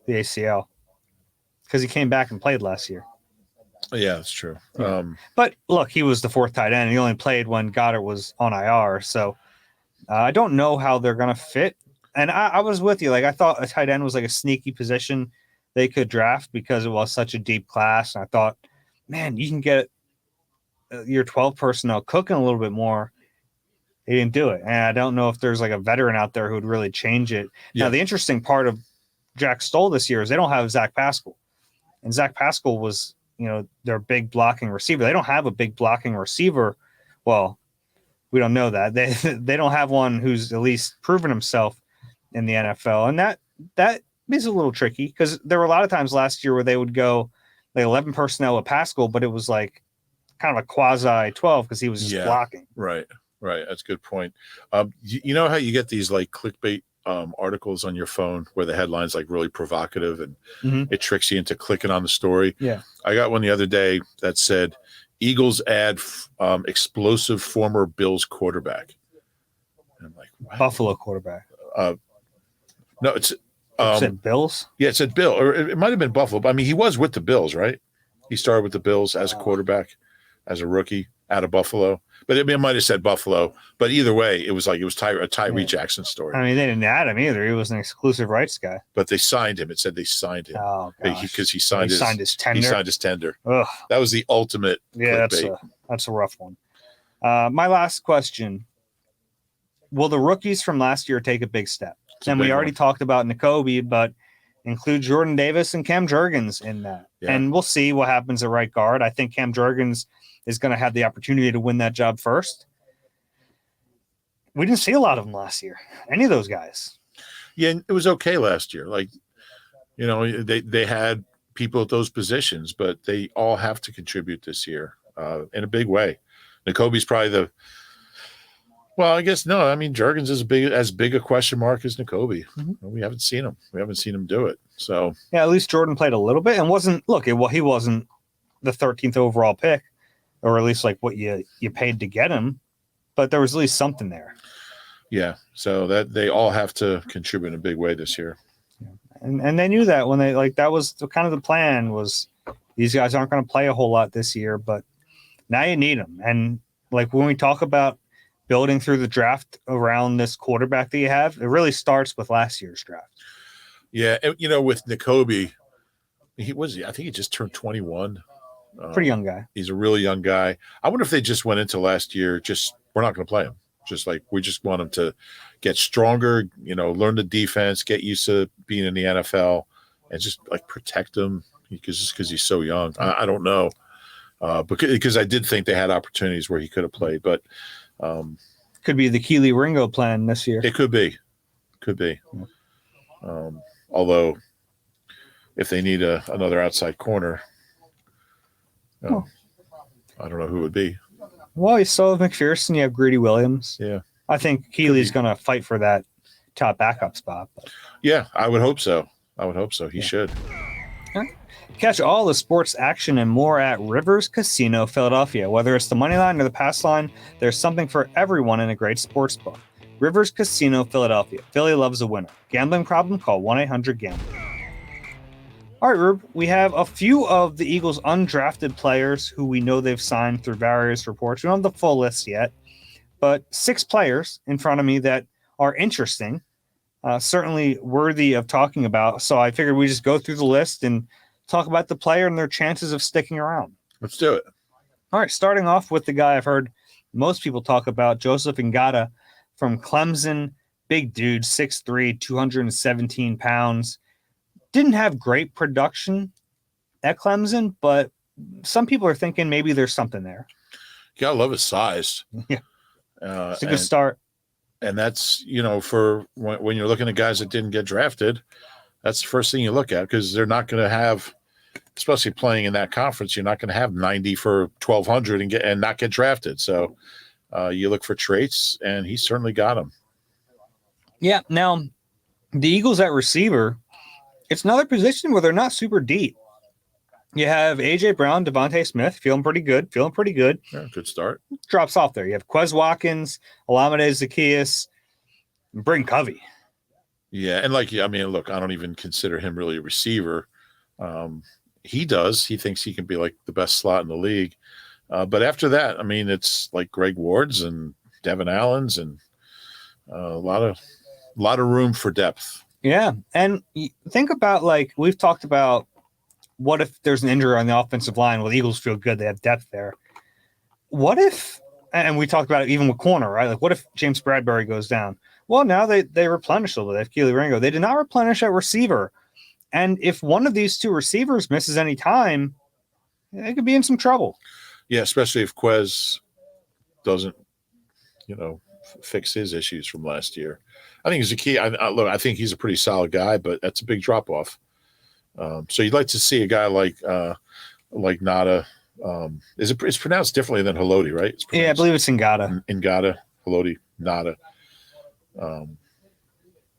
Speaker 1: The ACL. Because he came back and played last year.
Speaker 2: Yeah, that's true.
Speaker 1: Yeah. But look, he was the fourth tight end. He only played when Goddard was on IR. So I don't know how they're going to fit. And I was with you. Like, I thought a tight end was like a sneaky position they could draft because it was such a deep class. And I thought, man, you can get your 12 personnel cooking a little bit more. He didn't do it. And I don't know if there's like a veteran out there who would really change it. Yeah. Now, the interesting part of Jack Stoll this year is they don't have Zach Pascal. And Zach Pascal was, their big blocking receiver. They don't have a big blocking receiver. Well, we don't know that. They don't have one who's at least proven himself in the NFL. And that is a little tricky because there were a lot of times last year where they would go like 11 personnel with Pascal, but it was like kind of a quasi 12 because he was just blocking.
Speaker 2: Right. That's a good point. You know how you get these like clickbait articles on your phone where the headline's like really provocative and it tricks you into clicking on the story.
Speaker 1: Yeah.
Speaker 2: I got one the other day that said Eagles add explosive former Bills quarterback. And I'm like, what?
Speaker 1: Buffalo quarterback.
Speaker 2: No, it's
Speaker 1: it said Bills.
Speaker 2: Yeah, it said Bill, or it might have been Buffalo. But I mean, he was with the Bills, right? He started with the Bills as a quarterback, as a rookie out of Buffalo. But it might have said Buffalo. But either way, it was a Tyree Jackson story.
Speaker 1: I mean, they didn't add him either. He was an exclusive rights guy.
Speaker 2: But they signed him. It said they signed him.
Speaker 1: Oh,
Speaker 2: because he signed his tender.
Speaker 1: He signed his tender. Ugh.
Speaker 2: That was the ultimate.
Speaker 1: Yeah, that's a rough one. My last question: will the rookies from last year take a big step? And we already talked about Nakobe, but include Jordan Davis and Cam Jurgens in that. Yeah. And we'll see what happens at right guard. I think Cam Jurgens is going to have the opportunity to win that job first. We didn't see a lot of them last year, any of those guys.
Speaker 2: Yeah, it was okay last year. Like, they had people at those positions, but they all have to contribute this year in a big way. Nakobe's probably well, I guess no. I mean, Jurgens is as big a question mark as Nakobe. Mm-hmm. We haven't seen him. We haven't seen him do it. So
Speaker 1: yeah, at least Jordan played a little bit and he wasn't the 13th overall pick, or at least like what you paid to get him. But there was at least something there.
Speaker 2: Yeah. So that they all have to contribute in a big way this year.
Speaker 1: Yeah. And they knew that when that was kind of the plan was these guys aren't going to play a whole lot this year, but now you need them. And like when we talk about building through the draft around this quarterback that you have, it really starts with last year's draft.
Speaker 2: Yeah, with Nakobe, I think he just turned 21.
Speaker 1: Pretty young guy.
Speaker 2: He's a really young guy. I wonder if they just went into last year, we're not going to play him. Just like we just want him to get stronger, learn the defense, get used to being in the NFL, and just like protect him because he's so young. I don't know, because I did think they had opportunities where he could have played, but
Speaker 1: could be the Keely Ringo plan this year.
Speaker 2: It could be. Although, if they need another outside corner, I don't know who it would be.
Speaker 1: Well, you still have McPherson, you have Greedy Williams.
Speaker 2: Yeah.
Speaker 1: I think Keely's going to fight for that top backup spot. But.
Speaker 2: Yeah, I would hope so. He should.
Speaker 1: Okay. Catch all the sports action and more at Rivers Casino Philadelphia. Whether it's the money line or the pass line, there's something for everyone in a great sports book. Rivers Casino Philadelphia. Philly loves a winner. Gambling problem? Call 1-800-GAMBLER. All right, Rube, we have a few of the Eagles' undrafted players who we know they've signed through various reports. We don't have the full list yet, but 6 players in front of me that are interesting, certainly worthy of talking about. So I figured we just go through the list and talk about the player and their chances of sticking around.
Speaker 2: Let's do it.
Speaker 1: All right, starting off with the guy I've heard most people talk about, Joseph Ngata from Clemson. Big dude, 6'3", 217 pounds. Didn't have great production at Clemson, but some people are thinking maybe there's something there.
Speaker 2: You gotta love his size.
Speaker 1: Yeah, it's a good start.
Speaker 2: And that's, for when you're looking at guys that didn't get drafted, that's the first thing you look at, because they're not going to have, especially playing in that conference, you're not going to have 90 for 1,200 and not get drafted. So you look for traits, and he certainly got them.
Speaker 1: Yeah. Now, the Eagles at receiver, it's another position where they're not super deep. You have A.J. Brown, Devontae Smith, feeling pretty good.
Speaker 2: Yeah, good start.
Speaker 1: Drops off there. You have Quez Watkins, Olamide Zaccheaus, and Bryn Covey.
Speaker 2: Yeah, and look, I don't even consider him really a receiver. He does. He thinks he can be like the best slot in the league. But after that, it's like Greg Ward's and Devin Allen's and a lot of room for depth.
Speaker 1: Yeah, and think about, we've talked about, what if there's an injury on the offensive line? Well, the Eagles feel good. They have depth there. What if, and we talked about it even with corner, right? Like, what if James Bradbury goes down? Well, now they replenish a little bit. They have Keely Ringo. They did not replenish at receiver. And if one of these 2 receivers misses any time, they could be in some trouble.
Speaker 2: Yeah, especially if Quez doesn't, fix his issues from last year. I think he's a key. I think he's a pretty solid guy, but that's a big drop off. So you'd like to see a guy like Nada. It's pronounced differently than Haloti, right?
Speaker 1: Yeah, I believe it's Ngata.
Speaker 2: Ngata, Haloti, Nada.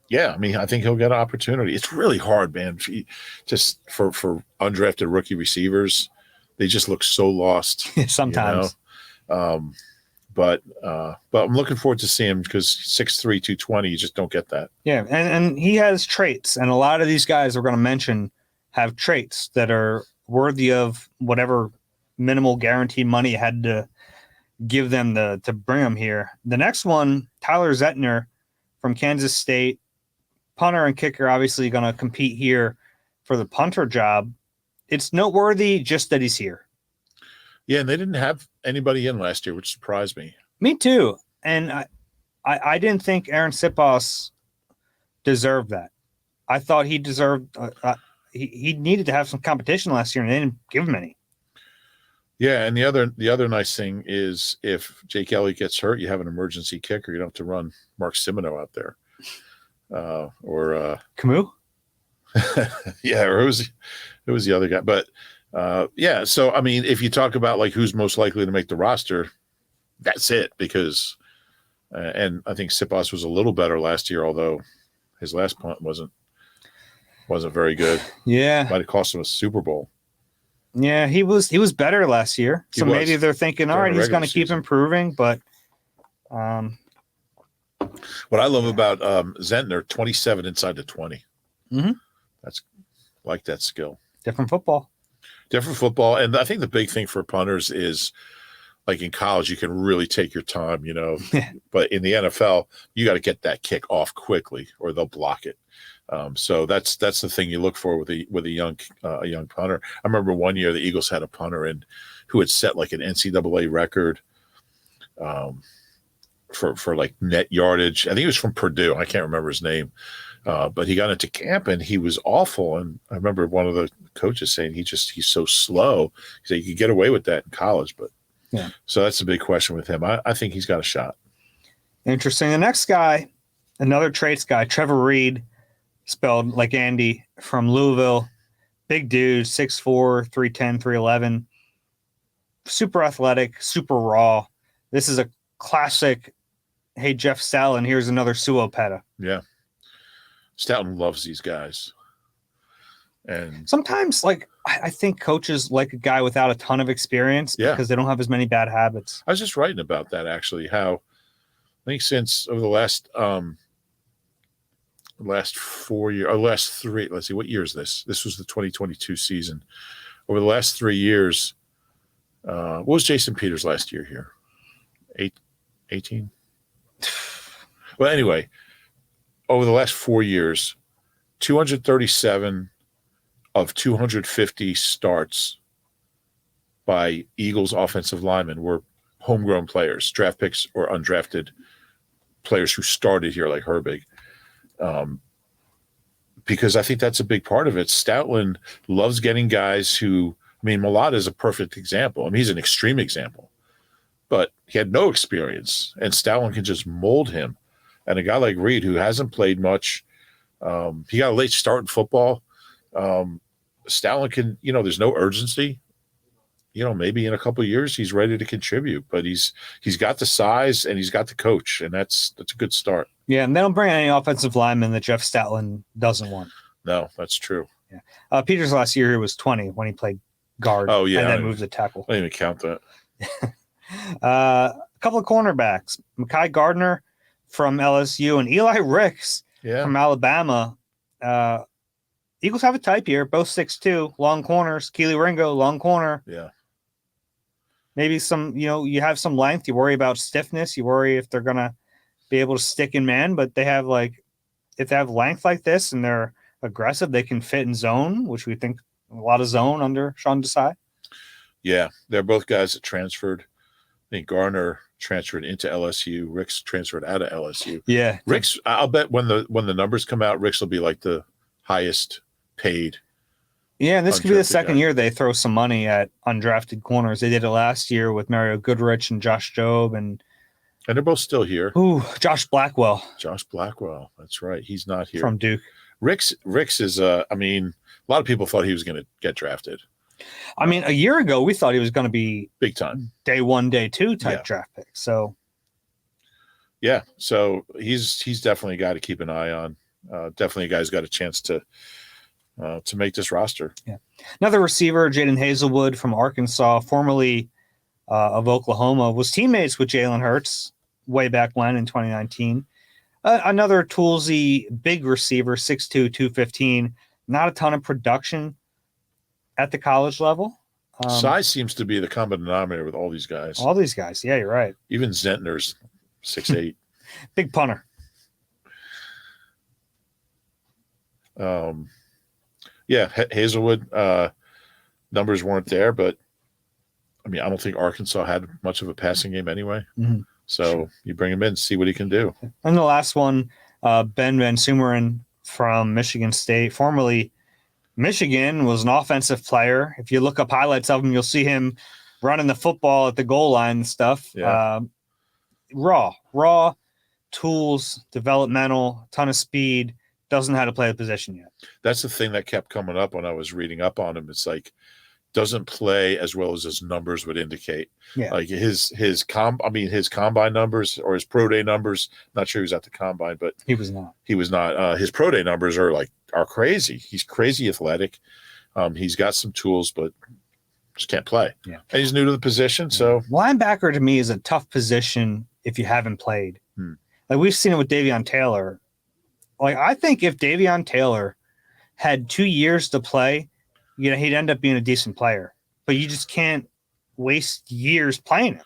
Speaker 2: Yeah, I think he'll get an opportunity. It's really hard, man. Just for undrafted rookie receivers, they just look so lost
Speaker 1: sometimes.
Speaker 2: But I'm looking forward to seeing him, because 6'3", 220, you just don't get that.
Speaker 1: Yeah, and he has traits, and a lot of these guys we're going to mention have traits that are worthy of whatever minimal guaranteed money you had to give them to bring them here. The next one, Tyler Zettner from Kansas State, punter and kicker, obviously going to compete here for the punter job. It's noteworthy just that he's here.
Speaker 2: Yeah, and they didn't have anybody in last year, which surprised me.
Speaker 1: Me too. And I didn't think Aaron Sipos deserved that. I thought he deserved he needed to have some competition last year, and they didn't give him any.
Speaker 2: Yeah, and the other nice thing is, if Jake Elliott gets hurt, you have an emergency kicker. You don't have to run Mark Simino out there. Or
Speaker 1: Camus?
Speaker 2: Yeah, or who was the other guy? But yeah, so if you talk about who's most likely to make the roster, that's it, because and I think Sipos was a little better last year, although his last punt wasn't very good.
Speaker 1: Yeah.
Speaker 2: Might have cost him a Super Bowl.
Speaker 1: Yeah, he was better last year. So maybe they're thinking, all right, he's going to keep improving, but
Speaker 2: what I love about Zentner, 27 inside the 20.
Speaker 1: Mm-hmm.
Speaker 2: That's like that skill.
Speaker 1: Different football.
Speaker 2: Different football. And I think the big thing for punters is, like in college, you can really take your time, but in the NFL, you got to get that kick off quickly or they'll block it. So that's the thing you look for with a young punter. I remember one year the Eagles had a punter who had set like an NCAA record for like net yardage. I think he was from Purdue. I can't remember his name. But he got into camp and he was awful. And I remember one of the coaches saying he's so slow. He said you could get away with that in college, but yeah. So that's the big question with him. I think he's got a shot. Interesting.
Speaker 1: The next guy, another traits guy, Trevor Reed, spelled like Andy, from Louisville. Big dude, 6'4", 310, 311. Super athletic, super raw. This is a classic, hey, Jeff Stoughton, here's another Suopeta.
Speaker 2: Yeah. Stoughton loves these guys. And
Speaker 1: sometimes, like, I think coaches like a guy without a ton of experience because they don't have as many bad habits.
Speaker 2: I was just writing about that, actually, how I think since over the last 4 years, or last three, let's see, what year is this? This was the 2022 season. Over the last 3 years, what was Jason Peters last year here? 18? Well, anyway, over the last 4 years, 237 of 250 starts by Eagles offensive linemen were homegrown players, draft picks or undrafted players who started here, like Herbig. Because I think that's a big part of it. Stoutland loves getting guys who, Malata is a perfect example. He's an extreme example, but he had no experience, and Stoutland can just mold him. And a guy like Reed, who hasn't played much, he got a late start in football. Stoutland can, there's no urgency. Maybe in a couple of years he's ready to contribute, but he's got the size and he's got the coach, and that's a good start.
Speaker 1: Yeah, and they don't bring any offensive linemen that Jeff Stoutland doesn't want.
Speaker 2: No, that's true.
Speaker 1: Yeah, Peters last year he was 20 when he played guard.
Speaker 2: Oh yeah,
Speaker 1: and then moved to tackle.
Speaker 2: I didn't even count that.
Speaker 1: A couple of cornerbacks, Mekhi Gardner from LSU and Eli Ricks from Alabama. Eagles have a type here, both 6'2", long corners. Keely Ringo, long corner.
Speaker 2: Yeah.
Speaker 1: Maybe some, you have some length. You worry about stiffness. You worry if they're going to be able to stick in man, but they have if they have length like this and they're aggressive, they can fit in zone, which we think a lot of zone under Sean Desai. Yeah.
Speaker 2: They're both guys that transferred. I think Garner transferred into LSU. Ricks transferred out of LSU.
Speaker 1: Yeah.
Speaker 2: Ricks, I'll bet when the numbers come out, Ricks will be like the highest paid.
Speaker 1: Yeah, and this could be the second year they throw some money at undrafted corners. They did it last year with Mario Goodrich and Josh Jobe, and
Speaker 2: they're both still here.
Speaker 1: Ooh, Josh Blackwell.
Speaker 2: Josh Blackwell, that's right. He's not here.
Speaker 1: From Duke.
Speaker 2: Ricks is a lot of people thought he was going to get drafted.
Speaker 1: A year ago we thought he was going to be
Speaker 2: big time,
Speaker 1: day 1, day 2 type draft pick. So
Speaker 2: yeah, so he's definitely a guy to keep an eye on. Definitely a guy who's got a chance to make this roster.
Speaker 1: Yeah. Another receiver, Jaden Hazelwood from Arkansas, formerly of Oklahoma, was teammates with Jalen Hurts way back when in 2019. Another toolsy, big receiver, 6'2", 215. Not a ton of production at the college level.
Speaker 2: Size seems to be the common denominator with all these guys.
Speaker 1: Yeah, you're right.
Speaker 2: Even Zentner's 6'8".
Speaker 1: Big punter.
Speaker 2: Hazelwood numbers weren't there, but I don't think Arkansas had much of a passing game anyway.
Speaker 1: Mm-hmm.
Speaker 2: So you bring him in, see what he can do.
Speaker 1: And the last one, Ben Van Sumeren from Michigan State, formerly Michigan, was an offensive player. If you look up highlights of him, you'll see him running the football at the goal line and stuff.
Speaker 2: Yeah.
Speaker 1: Raw tools, developmental, ton of speed. Doesn't know how to play the position yet.
Speaker 2: That's the thing that kept coming up when I was reading up on him. It's like, doesn't play as well as his numbers would indicate.
Speaker 1: Yeah.
Speaker 2: Like his combine numbers or his pro day numbers. Not sure he was at the combine, but
Speaker 1: he was not.
Speaker 2: His pro day numbers are crazy. He's crazy athletic. He's got some tools, but just can't play.
Speaker 1: Yeah.
Speaker 2: And he's new to the position. So
Speaker 1: linebacker to me is a tough position if you haven't played. Like we've seen it with Davion Taylor. Like I think if Davion Taylor had 2 years to play, he'd end up being a decent player. But you just can't waste years playing him.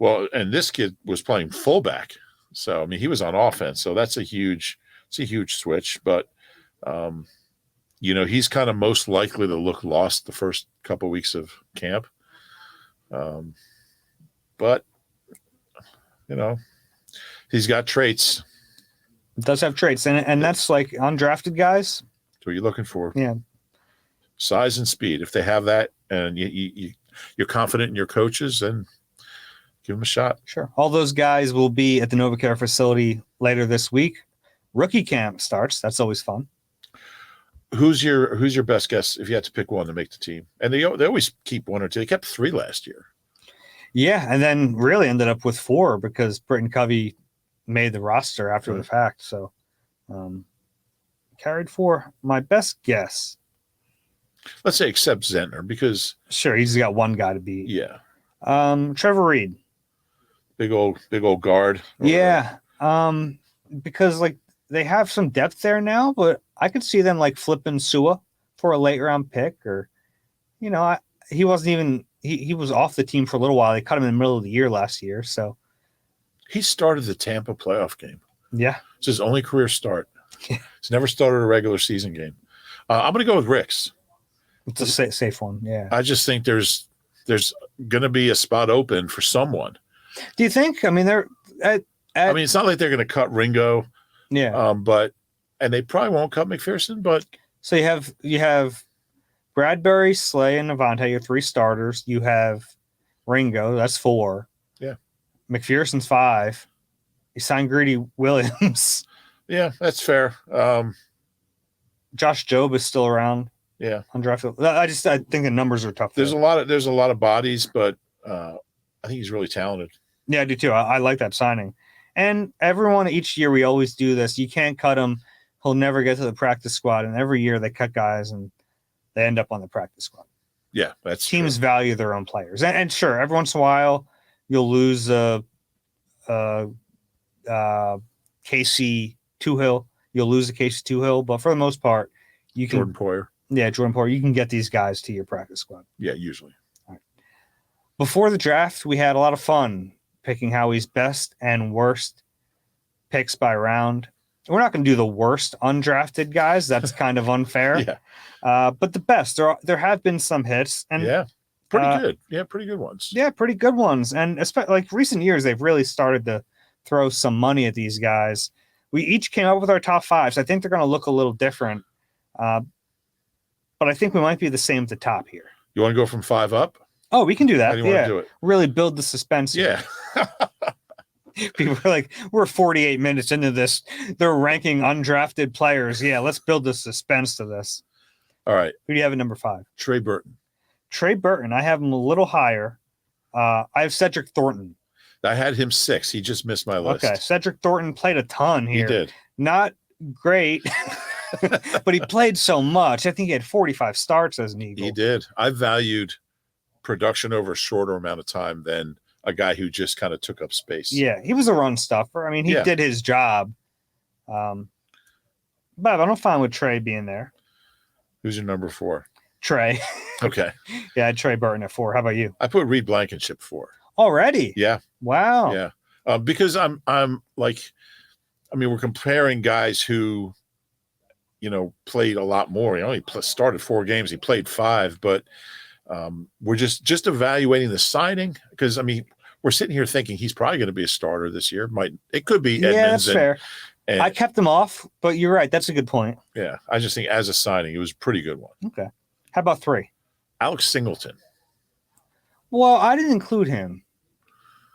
Speaker 2: Well, and this kid was playing fullback. So, I mean, he was on offense. So it's a huge switch. But, he's kind of most likely to look lost the first couple of weeks of camp. But, he's got traits.
Speaker 1: It does have traits. And that's like undrafted guys.
Speaker 2: That's what you're looking for.
Speaker 1: Yeah.
Speaker 2: Size and speed. If they have that and you're confident in your coaches, then give them a shot.
Speaker 1: Sure. All those guys will be at the NovaCare facility later this week. Rookie camp starts. That's always fun.
Speaker 2: Who's your best guess if you had to pick one to make the team? And they always keep one or two. They kept 3 last year.
Speaker 1: Yeah, and then really ended up with 4 because Britton Covey made the roster after the fact. So carried 4. My best guess.
Speaker 2: Let's say except Zentner, because
Speaker 1: sure, he's got one guy to beat.
Speaker 2: Yeah.
Speaker 1: Trevor Reed.
Speaker 2: Big old guard.
Speaker 1: Yeah. Because like they have some depth there now, but I could see them like flipping Sua for a late round pick, or he wasn't even he was off the team for a little while. They cut him in the middle of the year last year, so
Speaker 2: he started the Tampa playoff game.
Speaker 1: Yeah.
Speaker 2: It's his only career start. He's never started a regular season game. I'm going to go with Ricks.
Speaker 1: It's a safe one. Yeah.
Speaker 2: I just think there's going to be a spot open for someone.
Speaker 1: Do you think? I mean,
Speaker 2: it's not like they're going to cut Ringo.
Speaker 1: Yeah.
Speaker 2: And they probably won't cut McPherson, but
Speaker 1: so you have Bradbury, Slay, and Avante, your 3 starters. You have Ringo, that's 4.
Speaker 2: Yeah.
Speaker 1: McPherson's 5. You signed Greedy Williams.
Speaker 2: Yeah, that's fair.
Speaker 1: Josh Jobe is still around.
Speaker 2: Yeah.
Speaker 1: Undrafted. I think the numbers are tough.
Speaker 2: There's a lot of bodies, but I think he's really talented.
Speaker 1: Yeah, I do too. I like that signing. And everyone each year we always do this. You can't cut him. He'll never get to the practice squad. And every year they cut guys and they end up on the practice squad.
Speaker 2: Yeah, that's
Speaker 1: teams
Speaker 2: true.
Speaker 1: Value their own players. And sure, every once in a while you'll lose Casey Toohill. You'll lose a Casey Toohill, but for the most part, you can
Speaker 2: Jordan Poyer.
Speaker 1: Yeah, Jordan Poyer. You can get these guys to your practice squad.
Speaker 2: Yeah, usually.
Speaker 1: All right. Before the draft, we had a lot of fun picking Howie's best and worst picks by round. We're not going to do the worst undrafted guys. That's kind of unfair.
Speaker 2: Yeah.
Speaker 1: But the best. There have been some hits. And
Speaker 2: yeah, pretty good. Yeah, pretty good ones.
Speaker 1: Yeah, pretty good ones. And especially like recent years, they've really started to throw some money at these guys. We each came up with our top 5s. I think they're going to look a little different. But I think we might be the same at the top here.
Speaker 2: You want to go from 5 up?
Speaker 1: Oh, we can do that.
Speaker 2: How do you want to do it?
Speaker 1: Really build the suspense.
Speaker 2: Yeah.
Speaker 1: People are like, we're 48 minutes into this. They're ranking undrafted players. Yeah, let's build the suspense to this.
Speaker 2: All right.
Speaker 1: Who do you have at number 5?
Speaker 2: Trey Burton.
Speaker 1: Trey Burton. I have him a little higher. I have Cedric Thornton.
Speaker 2: I had him 6. He just missed my list.
Speaker 1: Okay. Cedric Thornton played a ton here.
Speaker 2: He did.
Speaker 1: Not great, but he played so much. I think he had 45 starts as an Eagle.
Speaker 2: He did. I valued production over a shorter amount of time than a guy who just kind of took up space.
Speaker 1: Yeah, he was a run stuffer. I mean, he did his job. But I'm fine with Trey being there.
Speaker 2: Who's your number 4?
Speaker 1: Trey.
Speaker 2: Okay.
Speaker 1: Yeah, I had Trey Burton at 4. How about you?
Speaker 2: I put Reed Blankenship 4.
Speaker 1: Already?
Speaker 2: Yeah.
Speaker 1: Wow.
Speaker 2: Yeah. Because I'm like, I mean, we're comparing guys who, played a lot more. He only started 4 games. He played 5, but we're just evaluating the signing because, I mean, we're sitting here thinking he's probably going to be a starter this year. It could be Edmonds.
Speaker 1: Yeah, that's fair. And I kept him off, but you're right. That's a good point.
Speaker 2: Yeah. I just think as a signing, it was a pretty good one.
Speaker 1: Okay. How about 3?
Speaker 2: Alex Singleton.
Speaker 1: Well, I didn't include him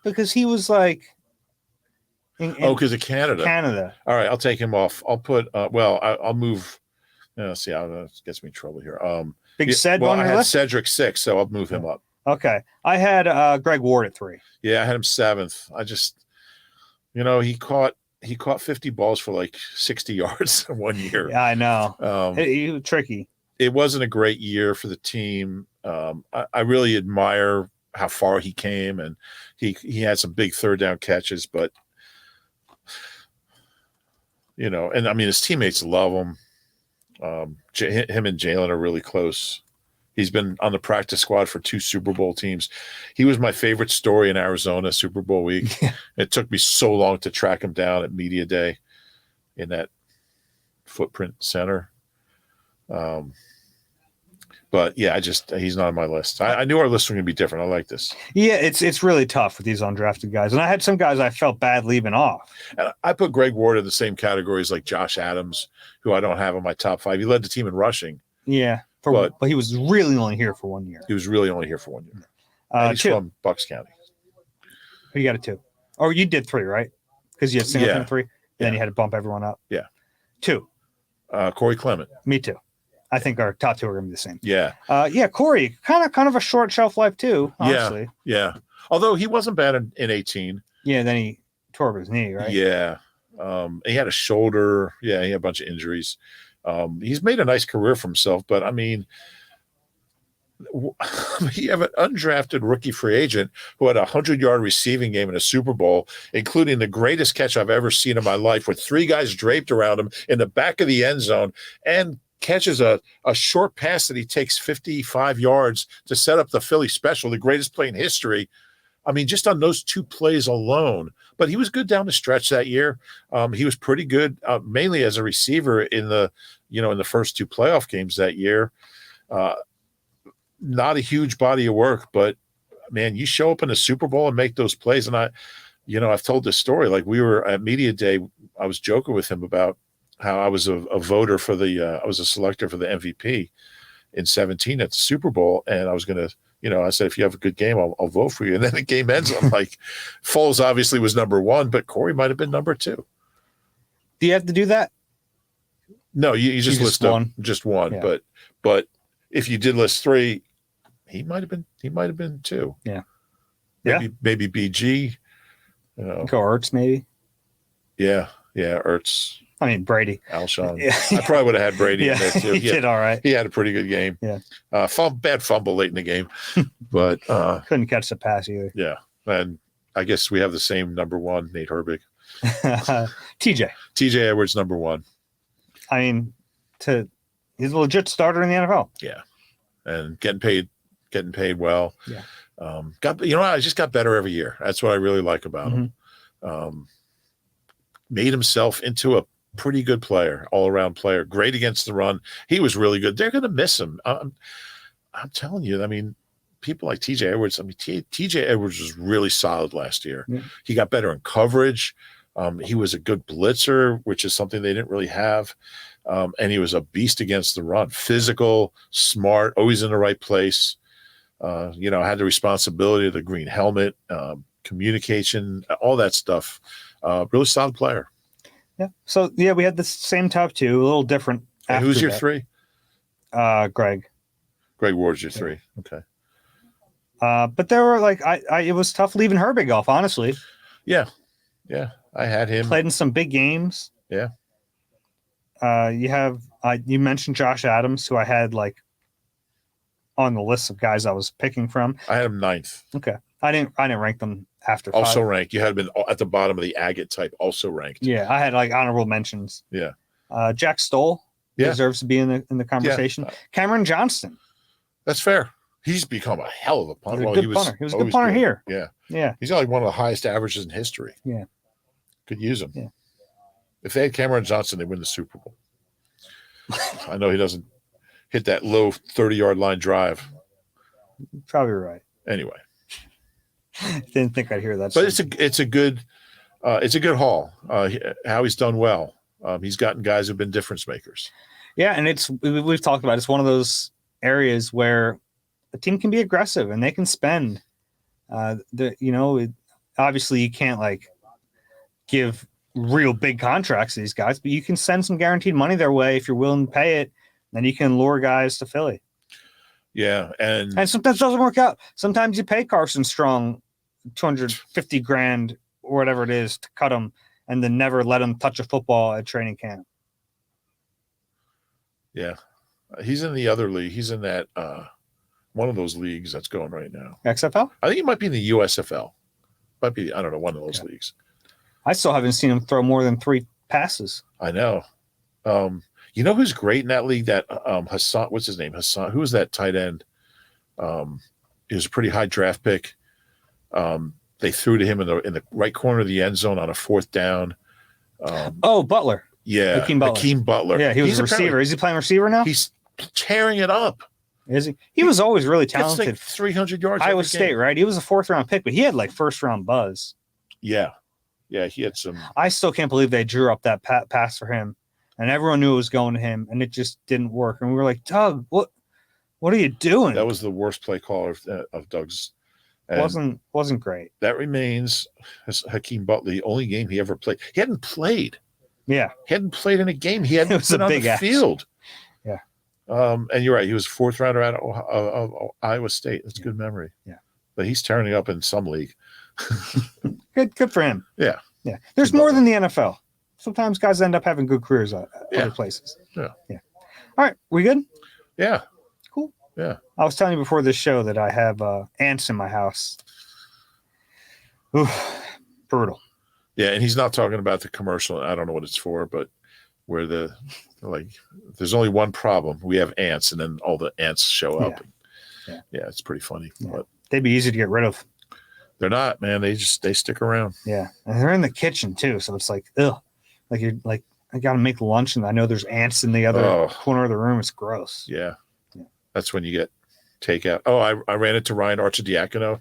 Speaker 1: because he was like
Speaker 2: because of Canada.
Speaker 1: Canada.
Speaker 2: All right, I'll take him off. I'll put I'll move. See how that gets me in trouble here.
Speaker 1: Big Ced
Speaker 2: well,
Speaker 1: on
Speaker 2: I
Speaker 1: your
Speaker 2: had
Speaker 1: list?
Speaker 2: Cedric 6, so I'll move him up.
Speaker 1: Okay. I had Greg Ward at 3.
Speaker 2: Yeah, I had him 7th. I just he caught 50 balls for like 60 yards in 1 year.
Speaker 1: Yeah, I know. He was tricky.
Speaker 2: It wasn't a great year for the team. I really admire how far he came, and he had some big 3rd down catches, but and I mean his teammates love him. Him and Jalen are really close. He's been on the practice squad for 2 Super Bowl teams. He was my favorite story in Arizona Super Bowl week. It took me so long to track him down at Media Day in that Footprint Center. But yeah, he's not on my list. I knew our list was going to be different. I like this.
Speaker 1: Yeah, it's really tough with these undrafted guys. And I had some guys I felt bad leaving off.
Speaker 2: And I put Greg Ward in the same categories like Josh Adams, who I don't have in my top 5. He led the team in rushing.
Speaker 1: Yeah. But he was really only here for 1 year.
Speaker 2: He was really only here for 1 year. And he's from Bucks County.
Speaker 1: Oh, you got a 2. Oh, you did 3, right? Because you had Singleton 3. Then you had to bump everyone up.
Speaker 2: Yeah.
Speaker 1: 2.
Speaker 2: Corey Clement.
Speaker 1: Me too. I think our top 2 are going to be the same.
Speaker 2: Yeah.
Speaker 1: Corey, kind of a short shelf life too, honestly.
Speaker 2: Yeah. Although he wasn't bad in 18.
Speaker 1: Yeah, then he tore up his knee, right?
Speaker 2: Yeah. He had a shoulder. Yeah, he had a bunch of injuries. He's made a nice career for himself, but I mean, you have an undrafted rookie free agent who had a 100-yard receiving game in a Super Bowl, including the greatest catch I've ever seen in my life, with 3 guys draped around him in the back of the end zone, and catches a short pass that he takes 55 yards to set up the Philly special, the greatest play in history. I mean, just on those 2 plays alone. But he was good down the stretch that year. He was pretty good, mainly as a receiver in the first 2 playoff games that year. Not a huge body of work, but man, you show up in a Super Bowl and make those plays. And I've told this story. Like, we were at Media Day, I was joking with him about how I was a voter for I was a selector for the MVP in 17 at the Super Bowl. And I was going to, I said, if you have a good game, I'll vote for you. And then the game ends. I'm like, Foles obviously was number 1, but Corey might have been number 2.
Speaker 1: Do you have to do that?
Speaker 2: No, you just list one. Just one.
Speaker 1: Yeah.
Speaker 2: But if you did list 3, he might have been 2.
Speaker 1: Yeah.
Speaker 2: Maybe BG.
Speaker 1: Go Ertz, maybe.
Speaker 2: Yeah. Ertz.
Speaker 1: I mean, Brady.
Speaker 2: Alshon.
Speaker 1: Yeah.
Speaker 2: I probably would have had Brady in there too.
Speaker 1: He did all right.
Speaker 2: He had a pretty good game.
Speaker 1: Yeah.
Speaker 2: Bad fumble late in the game, but
Speaker 1: couldn't catch the pass either.
Speaker 2: Yeah. And I guess we have the same number 1, Nate Herbig. TJ Edwards, number 1.
Speaker 1: I mean, he's a legit starter in the NFL.
Speaker 2: Yeah. And getting paid well.
Speaker 1: Yeah.
Speaker 2: I just got better every year. That's what I really like about him. Made himself into a pretty good player, all-around player, great against the run. He was really good. They're going to miss him. I'm telling you, I mean, people like TJ Edwards, TJ Edwards was really solid last year. Yeah. He got better in coverage. He was a good blitzer, which is something they didn't really have. And he was a beast against the run, physical, smart, always in the right place. Had the responsibility of the green helmet, communication, all that stuff. Really solid player.
Speaker 1: Yeah. So we had the same top 2, a little different.
Speaker 2: And who's your 3?
Speaker 1: Greg.
Speaker 2: Greg Ward's your 3. Okay.
Speaker 1: But there were it was tough leaving Herbig off, honestly.
Speaker 2: Yeah. I had him.
Speaker 1: Played in some big games.
Speaker 2: Yeah.
Speaker 1: You mentioned Josh Adams, who I had on the list of guys I was picking from.
Speaker 2: I had him 9th.
Speaker 1: Okay. I didn't rank them after 5.
Speaker 2: Also ranked. You had been at the bottom of the agate type, also ranked.
Speaker 1: Yeah, I had honorable mentions.
Speaker 2: Yeah.
Speaker 1: Jack Stoll deserves to be in the conversation.
Speaker 2: Yeah.
Speaker 1: Cameron Johnston.
Speaker 2: That's fair. He's become a hell of a punter.
Speaker 1: He was a good punter here.
Speaker 2: Yeah.
Speaker 1: Yeah.
Speaker 2: He's got one of the highest averages in history.
Speaker 1: Yeah.
Speaker 2: Could use him.
Speaker 1: Yeah.
Speaker 2: If they had Cameron Johnston, they win the Super Bowl. I know he doesn't hit that low 30-yard line drive.
Speaker 1: Probably right.
Speaker 2: Anyway.
Speaker 1: Didn't think I'd hear that.
Speaker 2: But it's a good haul. Howie's done well. He's gotten guys who've been difference makers. Yeah,
Speaker 1: and we've talked about it's one of those areas where a team can be aggressive and they can spend. Obviously you can't give real big contracts to these guys, but you can send some guaranteed money their way if you're willing to pay it. Then you can lure guys to Philly.
Speaker 2: Yeah, and
Speaker 1: sometimes it doesn't work out. Sometimes you pay Carson Strong $250,000 or whatever it is to cut him, and then never let him touch a football at training camp.
Speaker 2: Yeah, he's in the other league. He's in that one of those leagues that's going right now.
Speaker 1: XFL?
Speaker 2: I think he might be in the USFL. Might be, I don't know, one of those leagues.
Speaker 1: I still haven't seen him throw more than 3 passes.
Speaker 2: I know. You know who's great in that league? That Hassan, what's his name? Hassan. Who was that tight end? He was a pretty high draft pick. They threw to him in the right corner of the end zone on a 4th down.
Speaker 1: Butler.
Speaker 2: Yeah, Hakeem Butler.
Speaker 1: Yeah, he was a receiver. Is he playing receiver now?
Speaker 2: He's tearing it up.
Speaker 1: Is he? He was always really talented.
Speaker 2: Like 300 yards.
Speaker 1: Iowa State, right? He was a 4th-round pick, but he had like 1st-round buzz.
Speaker 2: Yeah, he had some.
Speaker 1: I still can't believe they drew up that pass for him, and everyone knew it was going to him, and it just didn't work. And we were like, Doug, what are you doing?
Speaker 2: That was the worst play call of Doug's. And
Speaker 1: wasn't great.
Speaker 2: That remains Hakeem Butler, the only game he ever played. He hadn't played.
Speaker 1: Yeah,
Speaker 2: he hadn't played in a game. He hadn't been on the field.
Speaker 1: Yeah,
Speaker 2: and you're right. He was 4th rounder out of Iowa State. That's a good memory.
Speaker 1: Yeah,
Speaker 2: but he's tearing it up in some league.
Speaker 1: Good for him.
Speaker 2: Yeah.
Speaker 1: There's more than the NFL. Sometimes guys end up having good careers at other places.
Speaker 2: Yeah.
Speaker 1: All right, we good?
Speaker 2: Yeah.
Speaker 1: Cool.
Speaker 2: Yeah.
Speaker 1: I was telling you before this show that I have ants in my house. Ooh, brutal.
Speaker 2: Yeah, and he's not talking about the commercial. I don't know what it's for, but where there's only one problem. We have ants, and then all the ants show up. Yeah, it's pretty funny.
Speaker 1: Yeah.
Speaker 2: But
Speaker 1: they'd be easy to get rid of.
Speaker 2: They're not, man. They stick around.
Speaker 1: Yeah, and they're in the kitchen too, so it's like, ugh. Like you're like, I got to make lunch, and I know there's ants in the other corner of the room. It's gross.
Speaker 2: Yeah. That's when you get takeout. Oh, I ran into Ryan Arcidiacono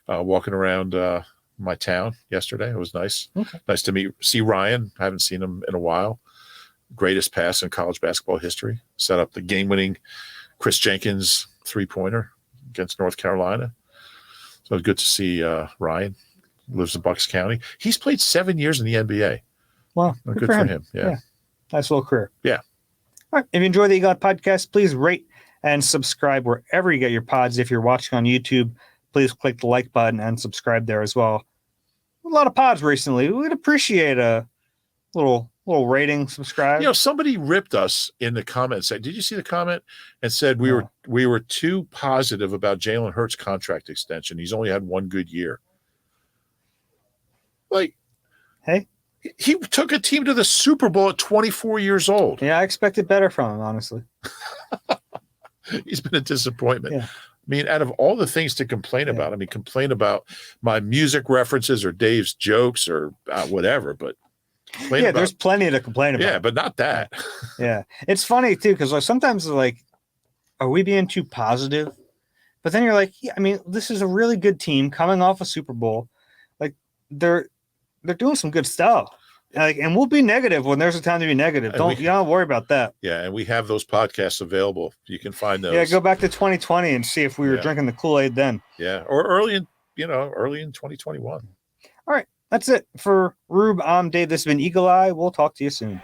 Speaker 2: walking around my town yesterday. It was nice.
Speaker 1: Okay.
Speaker 2: Nice to see Ryan. I haven't seen him in a while. Greatest pass in college basketball history. Set up the game-winning Chris Jenkins 3-pointer against North Carolina. So good to see Ryan. Lives in Bucks County. He's played 7 years in the NBA.
Speaker 1: Well,
Speaker 2: good for him. Yeah.
Speaker 1: Nice little career.
Speaker 2: Yeah.
Speaker 1: All right. If you enjoy the Eagle Eye Podcast, please rate and subscribe wherever you get your pods. If you're watching on YouTube, please click the like button and subscribe there as well. A lot of pods recently. We'd appreciate a little rating, subscribe.
Speaker 2: Somebody ripped us in the comments. Did you see the comment? And said we were too positive about Jalen Hurts' contract extension. He's only had one good year. Like,
Speaker 1: hey,
Speaker 2: he took a team to the Super Bowl at 24 years old.
Speaker 1: Yeah, I expected better from him, honestly.
Speaker 2: He's been a disappointment.
Speaker 1: Yeah.
Speaker 2: I mean, out of all the things to complain about, complain about my music references or Dave's jokes or whatever, but
Speaker 1: there's plenty to complain about.
Speaker 2: Yeah, but not that.
Speaker 1: Yeah. It's funny too, because sometimes are we being too positive? But then you're like, this is a really good team coming off a Super Bowl. Like they're doing some good stuff. And we'll be negative when there's a time to be negative. You don't worry about that.
Speaker 2: Yeah, and we have those podcasts available. You can find those.
Speaker 1: Yeah, go back to 2020 and see if we were drinking the Kool-Aid then.
Speaker 2: Yeah, or early in 2021.
Speaker 1: All right, that's it for Rube. I'm Dave. This has been Eagle Eye. We'll talk to you soon.